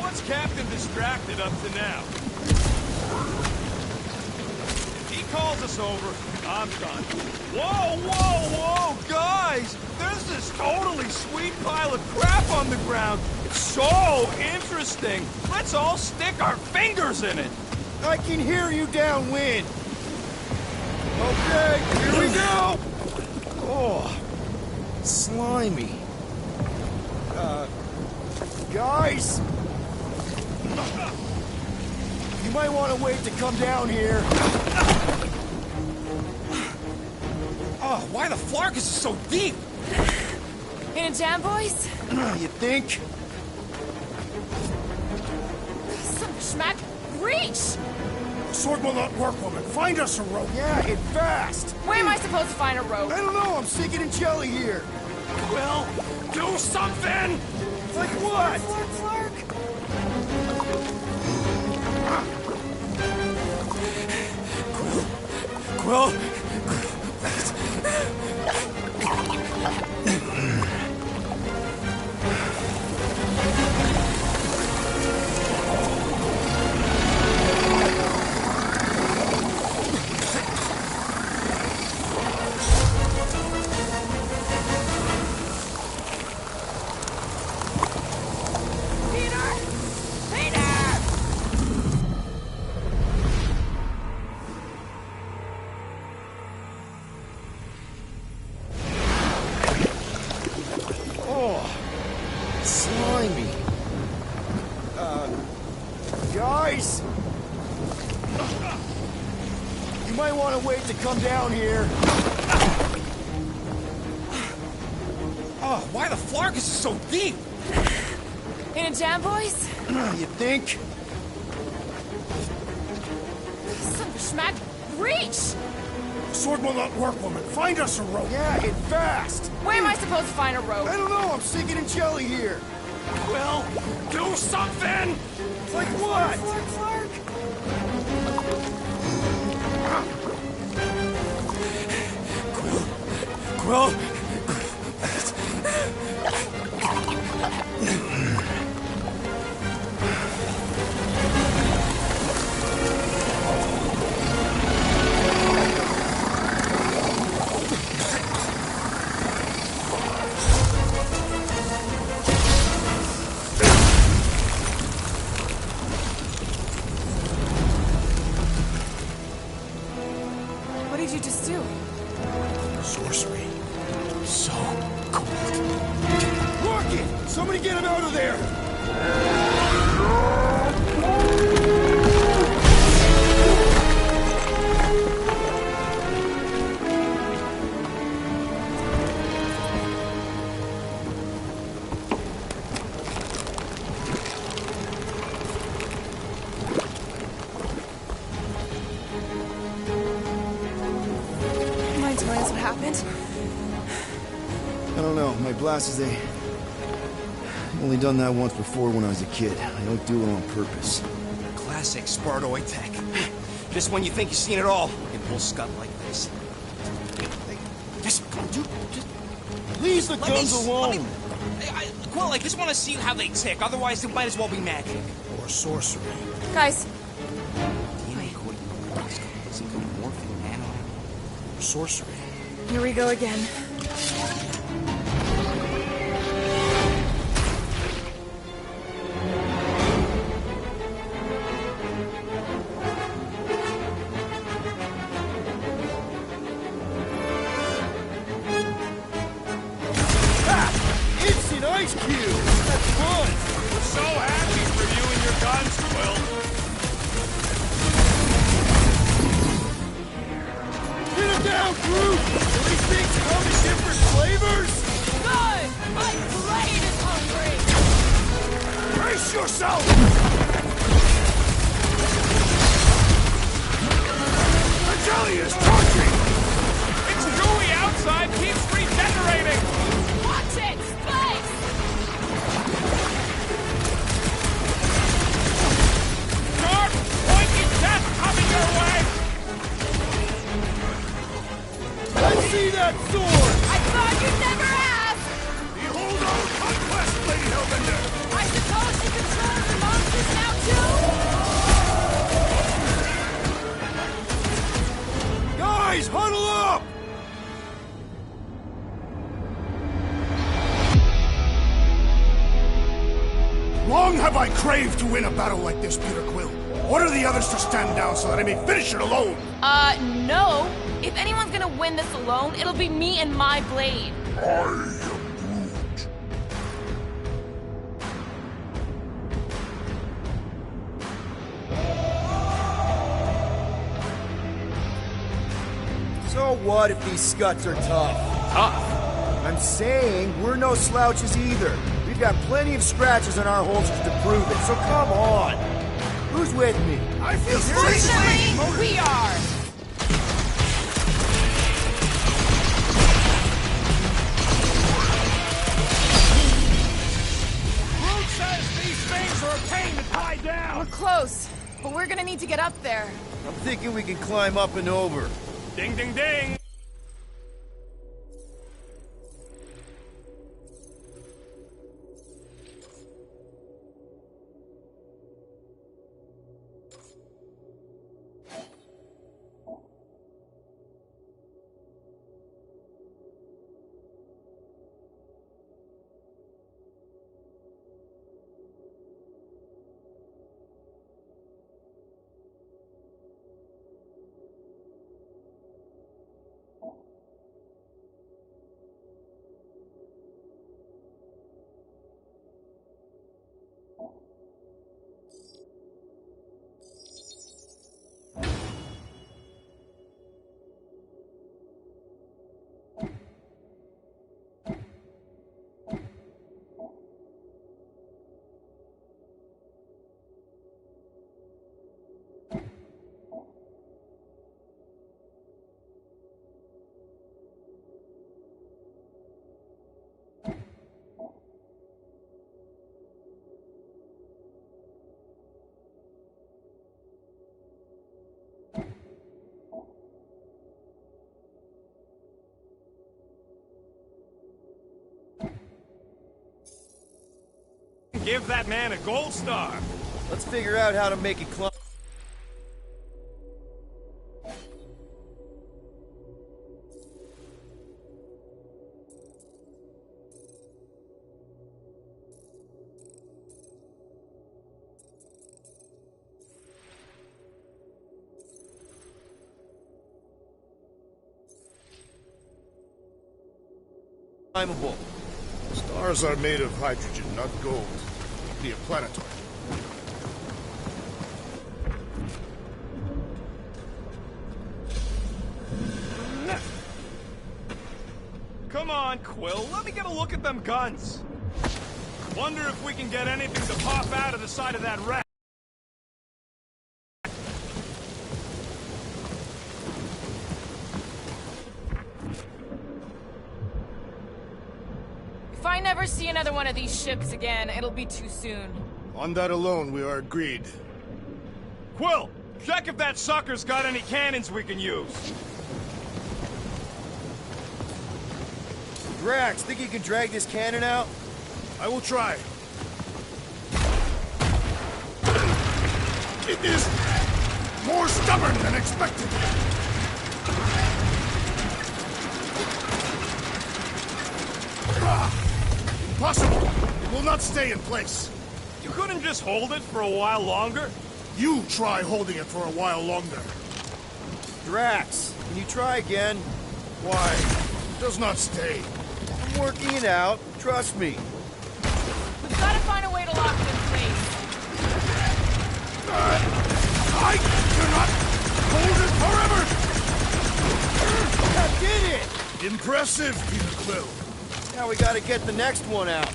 What's Captain distracted up to now? If he calls us over, I'm done. Whoa, whoa, whoa, guys! There's this totally sweet pile of crap on the ground. It's so interesting. Let's all stick our fingers in it. I can hear you downwind. Okay, here we go. Oh, slimy. Guys? You might want to wait to come down here. Oh, why the flark is it so deep? In a jam, boys? You think? Some schmack reach! Sword will not work, woman. Find us a rope. Yeah, and fast! Where am I supposed to find a rope? I don't know, I'm sinking in jelly here. Quill, do something! Like what? Flark, Quill? Slimy. Guys! You might want to wait to come down here. Oh, why the Flarkus is so deep? In a jam, boys? You think? Son of a schmack. Reach! Sword will not work, woman. Find us a rope. Yeah, and fast! Where am I supposed to find a rope? I don't know, I'm sinking in jelly here. Quill, do something! Like what? Flark. Quill? What did you just do? Sorcery. So cold. Rocket! Somebody get him out of there! Mind telling us what happened? I don't know, my glasses, they... I've only done that once before when I was a kid. I don't do it on purpose. Classic Spartoid tech. Just when you think you've seen it all, you pull scut like this. Just, dude, just Leave the guns alone! Quill, I just want to see how they tick. Otherwise, it might as well be magic. Or sorcery. Guys, DNA code. Morphine, nano. Or sorcery. here we go again. Instant ice cube! That's fun! We're so happy for you and your guns, Quill. Get him down, Groot! Do these things come in different flavors? Good! My blade is hungry! Brace yourself! The jelly is torching! It's gooey outside, keeps regenerating! Watch it! Space! Sharp, pointy death coming your way! Let's see that sword! I thought you'd never ask! Behold our conquest, Lady Hellbender! I suppose you control the monsters now too? Guys, huddle up! Long have I craved to win a battle like this, Peter Quill. Order the others to stand down so that I may finish it alone. No. If anyone's gonna win this alone, it'll be me and my blade. So what if these scuts are tough? Tough? I'm saying we're no slouches either. We've got plenty of scratches on our holsters to prove it, so come on. Who's with me. I feel Fortunately, we are. Groot says these things are a pain to tie down! We're close, but we're gonna need to get up there. I'm thinking we can climb up and over. Ding ding ding! Give that man a gold star! Let's figure out how to make it climb. Climbable. Stars are made of hydrogen, not gold. Be a planetoid. Come on, Quill, let me get a look at them guns. Wonder if we can get anything to pop out of the side of that wreck. If I never see another one of these ships again, it'll be too soon. On that alone, we are agreed. Quill, check if that sucker's got any cannons we can use. Drax, think you can drag this cannon out? I will try. It is more stubborn than expected. Impossible! It will not stay in place. You couldn't just hold it for a while longer? You try holding it for a while longer. Drax, can you try again? Why? It does not stay. I'm working it out. Trust me. We've got to find a way to lock it in place. I cannot hold it forever! I did it! Impressive, Peter Quill. Now we gotta get the next one out.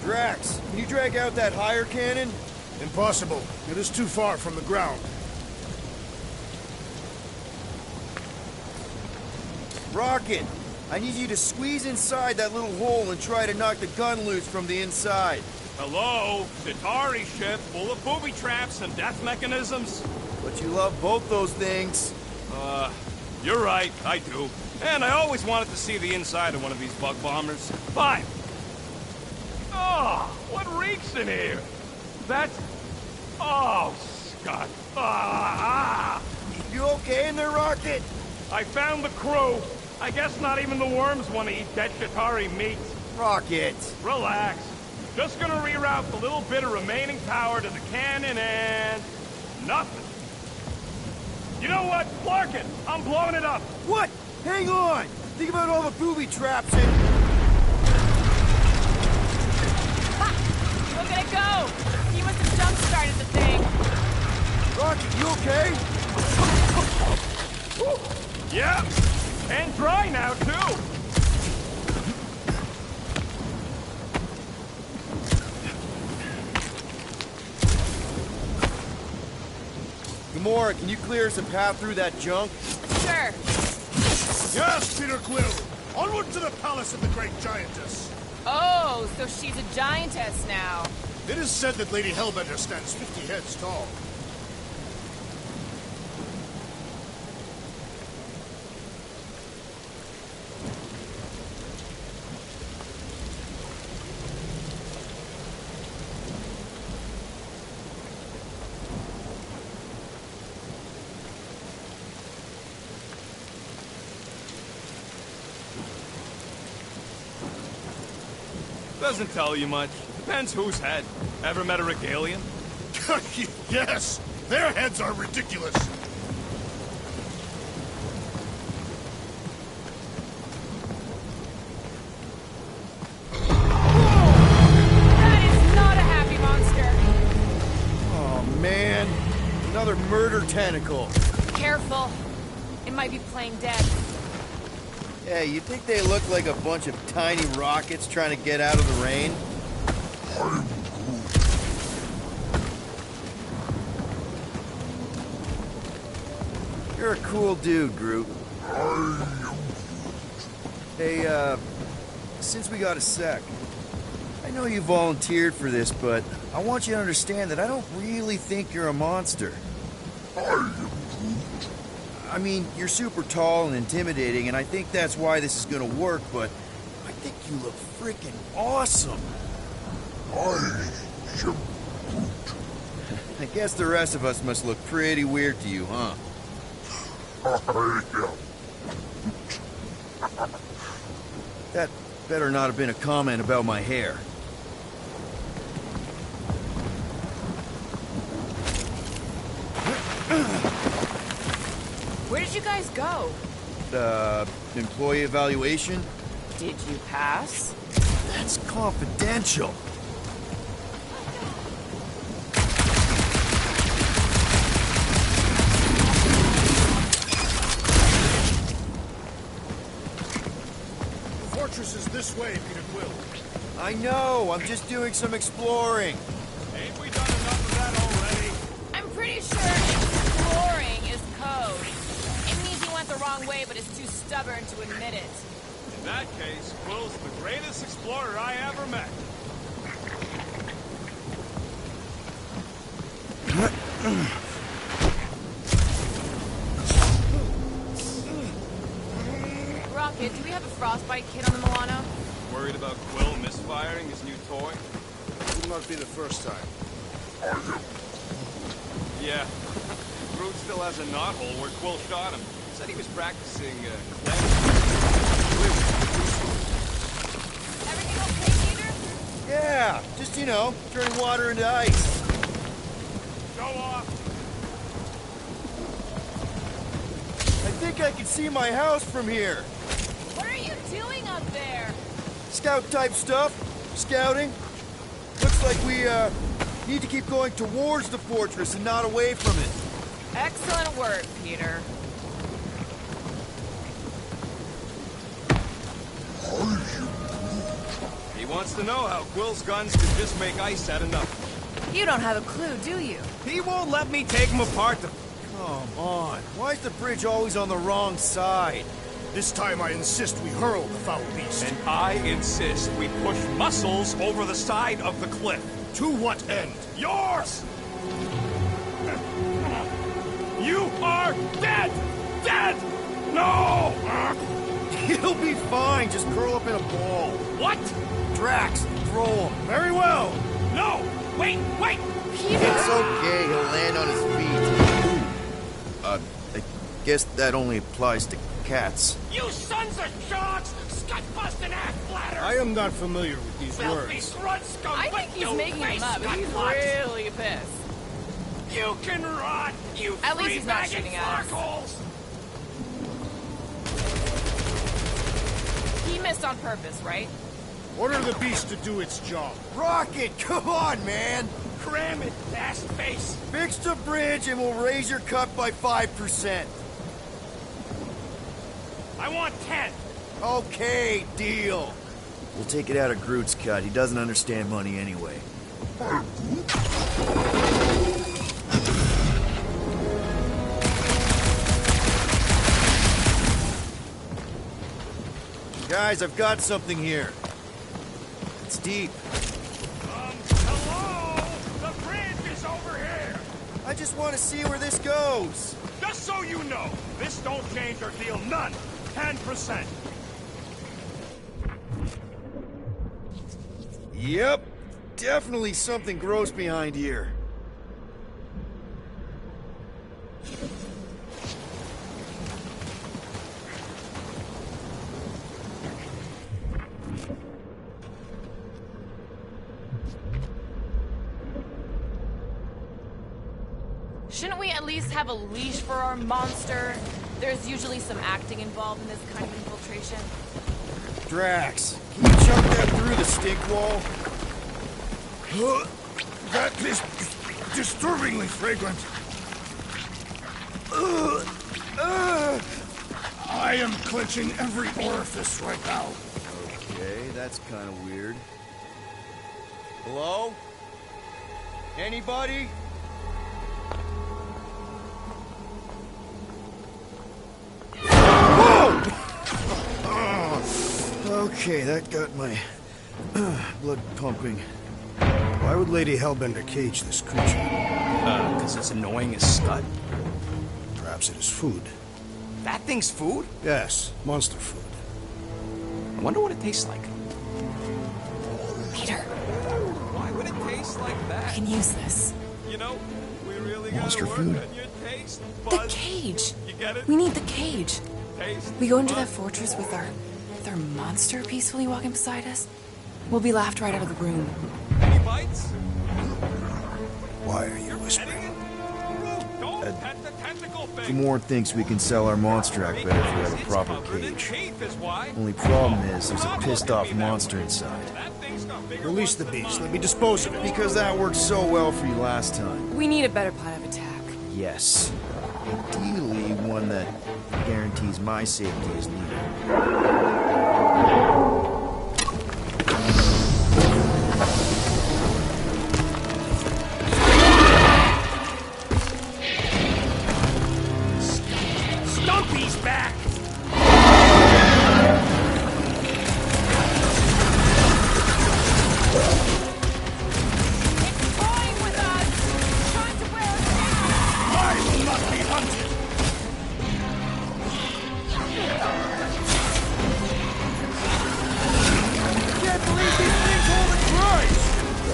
Drax, can you drag out that higher cannon? Impossible. It is too far from the ground. Rocket, I need you to squeeze inside that little hole and try to knock the gun loose from the inside. Hello? Chitauri ship full of booby traps and death mechanisms? But you love both those things. You're right, I do. And I always wanted to see the inside of one of these bug bombers. Fine. Oh, what reeks in here? That's... Oh, Scott. You okay in there, Rocket? I found the crew. I guess not even the worms want to eat dead Chitauri meat. Rocket. Relax. Just gonna reroute the little bit of remaining power to the cannon and... nothing. You know what? Clark it! I'm blowing it up! What? Hang on! Think about all the booby traps and... Ha! Look at it go! He must have jump-started the thing. Rocket, you okay? Yeah! And dry now, too! Gamora, can you clear us a path through that junk? Sure. Yes, Peter Quill! Onward to the palace of the great giantess! Oh, so she's a giantess now. It is said that Lady Hellbender stands 50 heads tall. Doesn't tell you much. Depends whose head. Ever met a Regalian? Yes! Their heads are ridiculous! That is not a happy monster. Oh, man. Another murder tentacle. Careful. It might be playing dead. Hey, you think they look like a bunch of tiny rockets trying to get out of the rain? You're a cool dude, Groot. Hey, since we got a sec, I know you volunteered for this, but I want you to understand that I don't really think you're a monster. I mean, you're super tall and intimidating, and I think that's why this is gonna work, but I think you look freaking awesome. I guess the rest of us must look pretty weird to you, huh? That better not have been a comment about my hair. Where did you guys go? Employee evaluation? Did you pass? That's confidential. The fortress is this way, Peter Quill. I know, I'm just doing some exploring. Ain't we done enough of that already? I'm pretty sure exploring is code. It means he went the wrong way, but is too stubborn to admit it. In that case, Quill's the greatest explorer I ever met. Rocket, do we have a frostbite kit on the Milano? Worried about Quill misfiring his new toy? Will not be the first time. Yeah. Groot still has a knothole where Quill shot him. Said he was practicing, cleansing. Everything okay, Peter? Yeah, just, you know, turning water into ice. Show off! I think I can see my house from here. What are you doing up there? Scout-type stuff. Scouting. Looks like we, need to keep going towards the fortress and not away from it. Excellent work, Peter. He wants to know how Quill's guns could just make ice out of nothing. You don't have a clue, do you? He won't let me take him apart to... Come on. Why is the bridge always on the wrong side? This time I insist we hurl the foul beast. And I insist we push muscles over the side of the cliff. To what end? Yours! You are dead! Dead! No! You'll be fine. Just curl up in a ball. What? Drax, throw him. Very well! No! Wait! Wait! It's okay. He'll land on his feet. I guess that only applies to cats. You sons of sharks! Scut-busting ass bladders! I am not familiar with these Filthy words. grunt scum! I think he's making them up, and he's really pissed. You can rot, you At least he's not free-bagging shooting at us. flarkholes! He missed on purpose, right? Order the beast to do its job. Rocket, come on, man. Cram it, ass face! Fix the bridge and we'll raise your cut by 5%. I want 10! Okay, deal. We'll take it out of Groot's cut. He doesn't understand money anyway. Guys, I've got something here. It's deep. Hello? The bridge is over here! I just want to see where this goes. Just so you know, this don't change our deal none. 10%. Yep. Definitely something gross behind here. Shouldn't we at least have a leash for our monster? There's usually some acting involved in this kind of infiltration. Drax, can you chuck that through the stink wall? That is disturbingly fragrant. I am clenching every orifice right now. Okay, that's kind of weird. Hello? Anybody? Okay, that got my blood pumping. Why would Lady Hellbender cage this creature? Because it's annoying as scut. Perhaps it is food. That thing's food? Yes, monster food. I wonder what it tastes like. Peter, Why would it taste like I that? can use this. You know, we really Monster gotta work food. on your taste The buds. cage. You get it? We need the cage. Taste We go into buds. that fortress with our monster peacefully walking beside us. We'll be laughed right out of the room. Any bites? Why are you whispering? Don't pet the tentacle thing. Gamorrean thinks we can sell our monster act better if we have a It's proper covered in cage. teeth is why. Only problem is there's a pissed off monster inside. That thing's got bigger Release the ones than beast. mine. Let me dispose of it. Because that worked so well for you last time. We need a better plan of attack. Yes. Ideally, one that guarantees my safety as leader. Stumpy's back! It's toying with us! Trying to wear us down! I will not be hunted. Can't believe these things hold a price!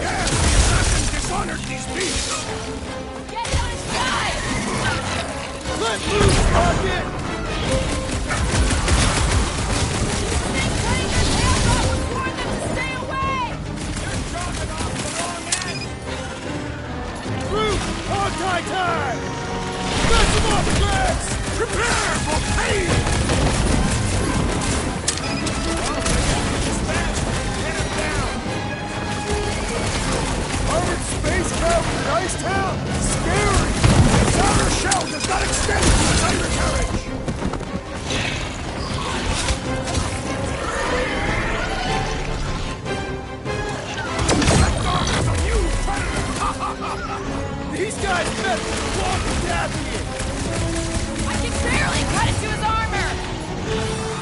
Yes, the assassins dishonored these beasts. Get on his side! Let loose, Rocket! They're cutting their tails off! We warned them to stay away! You're chopping off the wrong end! Root! Hog tie time! Fetch him up, Drax! Prepare for pain! Get him down! Armored spacecraft in Icetown? Scary! Its outer shell does not extend to its undercarriage. These guys better walk the Davian! I can barely cut into his armor!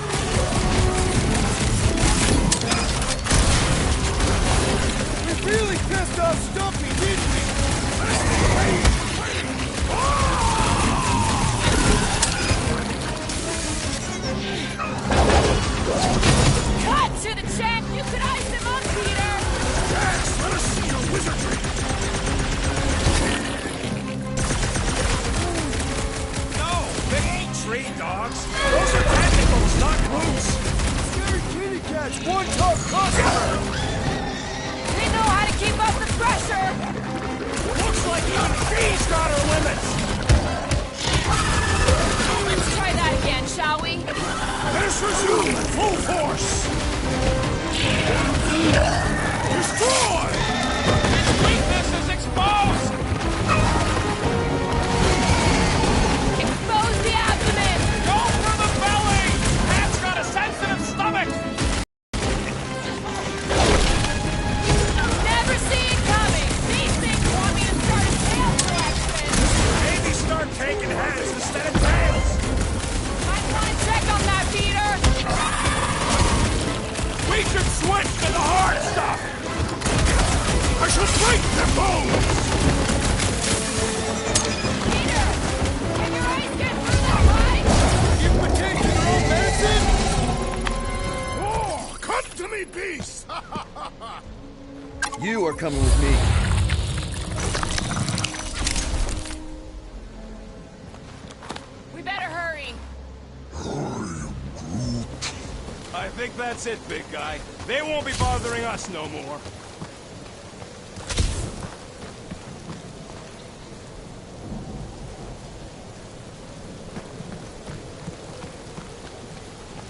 We really pissed off Stumpy, didn't we? Cut to the champ! You could ice him up, Peter! Drax, let us see your wizardry. No, they ain't tree dogs. Those are tentacles, not roots. Scary kitty cats, one tough customer. They know how to keep up the pressure! Looks like even she's got her limits. Let's try that again, shall we? Let us resume at full force. Destroy! His weakness is exposed. Expose the abdomen! Go for the belly. Pat's got a sensitive stomach. Never see it coming! These things want me to start a tail collection! Maybe start taking heads instead of tails. I want to check on that, Peter! bones! Peter! Can your eyes get through that line? Give the king your own medicine! Oh, come to me, beast! You are coming with me. We better hurry. I think that's it, big guy. They won't be bothering us no more.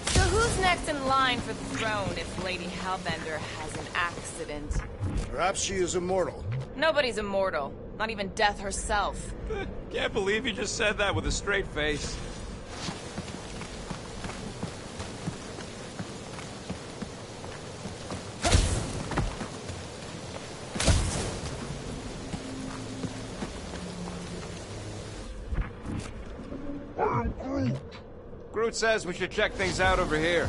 So who's next in line for the throne if Lady Hellbender has an accident? Perhaps she is immortal. Nobody's immortal. Not even death herself. Can't believe you just said that with a straight face. Groot says we should check things out over here.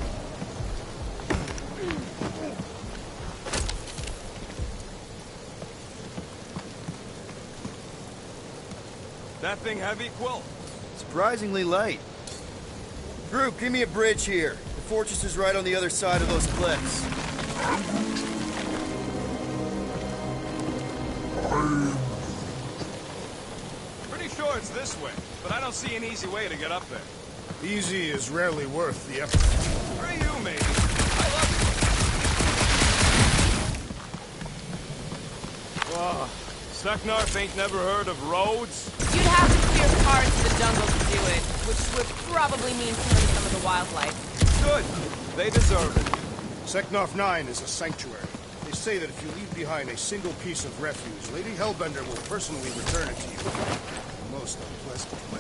That thing heavy, Quill? Surprisingly light. Groot, give me a bridge here. The fortress is right on the other side of those cliffs. Pretty sure it's this way, but I don't see an easy way to get up there. Easy is rarely worth the effort. For you, maybe. I love it. Whoa. Seknarf ain't never heard of roads? You'd have to clear parts of the jungle to do it, which would probably mean killing some of the wildlife. Good. They deserve it. Seknarf 9 is a sanctuary. They say that if you leave behind a single piece of refuge, Lady Hellbender will personally return it to you. A most unpleasant way.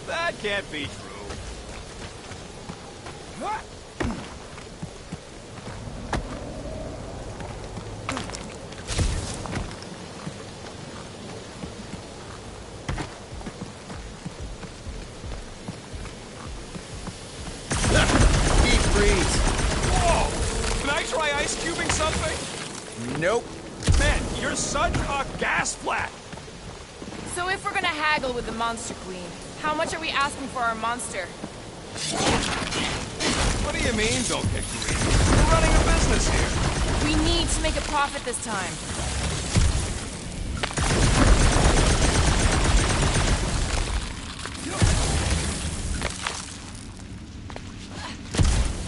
That can't be true. Deep freeze. Whoa! Can I try ice cubing something? Nope. Man, you're such a gas flat! So if we're gonna haggle with the Monster Queen, how much are we asking for our monster? What do you mean, don't get greedy? We're running a business here. We need to make a profit this time.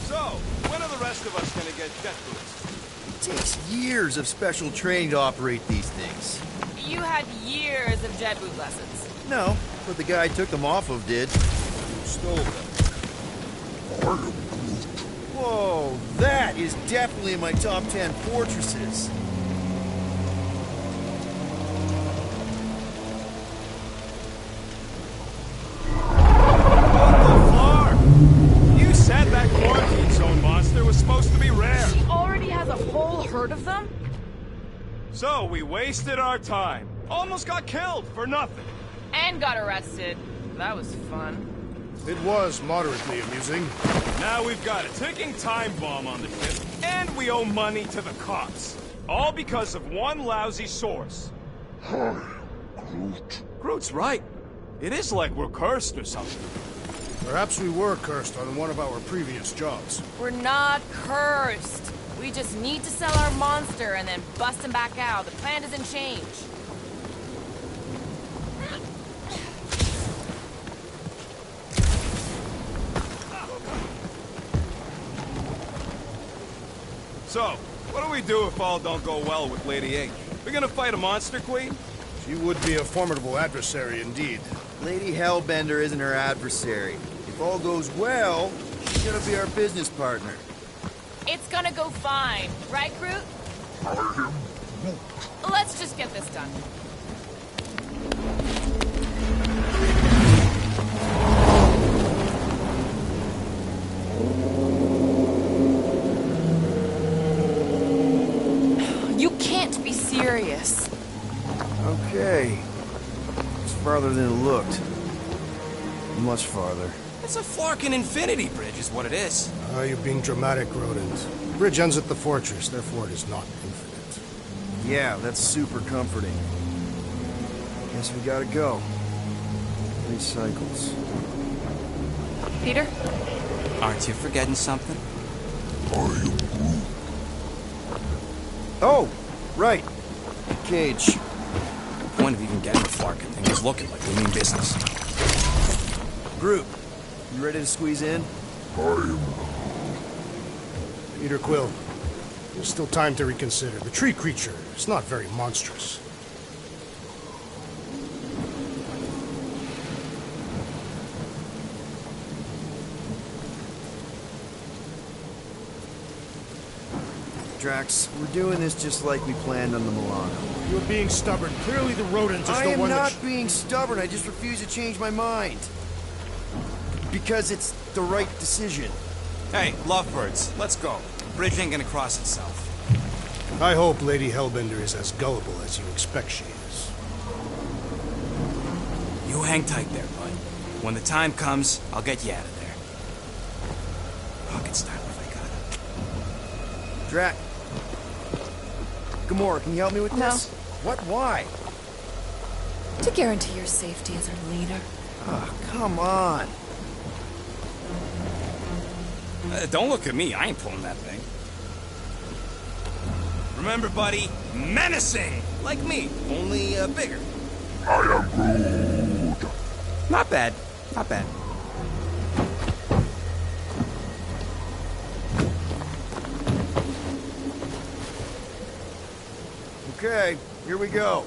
So, when are the rest of us gonna get jet boots? It takes years of special training to operate these things. You had years of jet boot lessons. No, but the guy I took them off of did. Stole them. Whoa, that is definitely in my top 10 fortresses. You said that quarantine zone monster was supposed to be rare. She already has a whole herd of them? So we wasted our time. Almost got killed for nothing. And got arrested. That was fun. It was moderately amusing. Now we've got a ticking time bomb on the ship, and we owe money to the cops. All because of one lousy source. Groot's right. It is like we're cursed or something. Perhaps we were cursed on one of our previous jobs. We're not cursed. We just need to sell our monster and then bust him back out. The plan doesn't change. So, what do we do if all don't go well with Lady H? We're gonna fight a monster queen? She would be a formidable adversary indeed. Lady Hellbender isn't her adversary. If all goes well, she's gonna be our business partner. It's gonna go fine, right, Groot? Let's just get this done. You can't be serious. Okay. It's farther than it looked. Much farther. It's a Flarkin Infinity Bridge is what it is. You're being dramatic, Rodent. The bridge ends at the fortress, therefore it is not infinite. Yeah, that's super comforting. Guess we gotta go. 3 cycles. Peter? Aren't you forgetting something? Oh, right. Cage. The point of even getting the Flarkin thing was looking like we mean business. Group, you ready to squeeze in? Peter Quill, there's still time to reconsider. The tree creature is not very monstrous. Drax, we're doing this just like we planned on the Milano. You're being stubborn. Clearly the rodent is I the am one not being stubborn, I just refuse to change my mind. Because it's the right decision. Hey, lovebirds, let's go. Bridge ain't gonna cross itself. I hope Lady Hellbender is as gullible as you expect she is. You hang tight there, bud. When the time comes, I'll get you out of there. Pocket style if I got it. Drax. Gamora, can you help me with No. this? What? Why? To guarantee your safety as our leader. Ah, come on. Don't look at me, I ain't pulling that thing. Remember, buddy, menacing! Like me, only bigger. I am Groot. Not bad, not bad. Okay, here we go.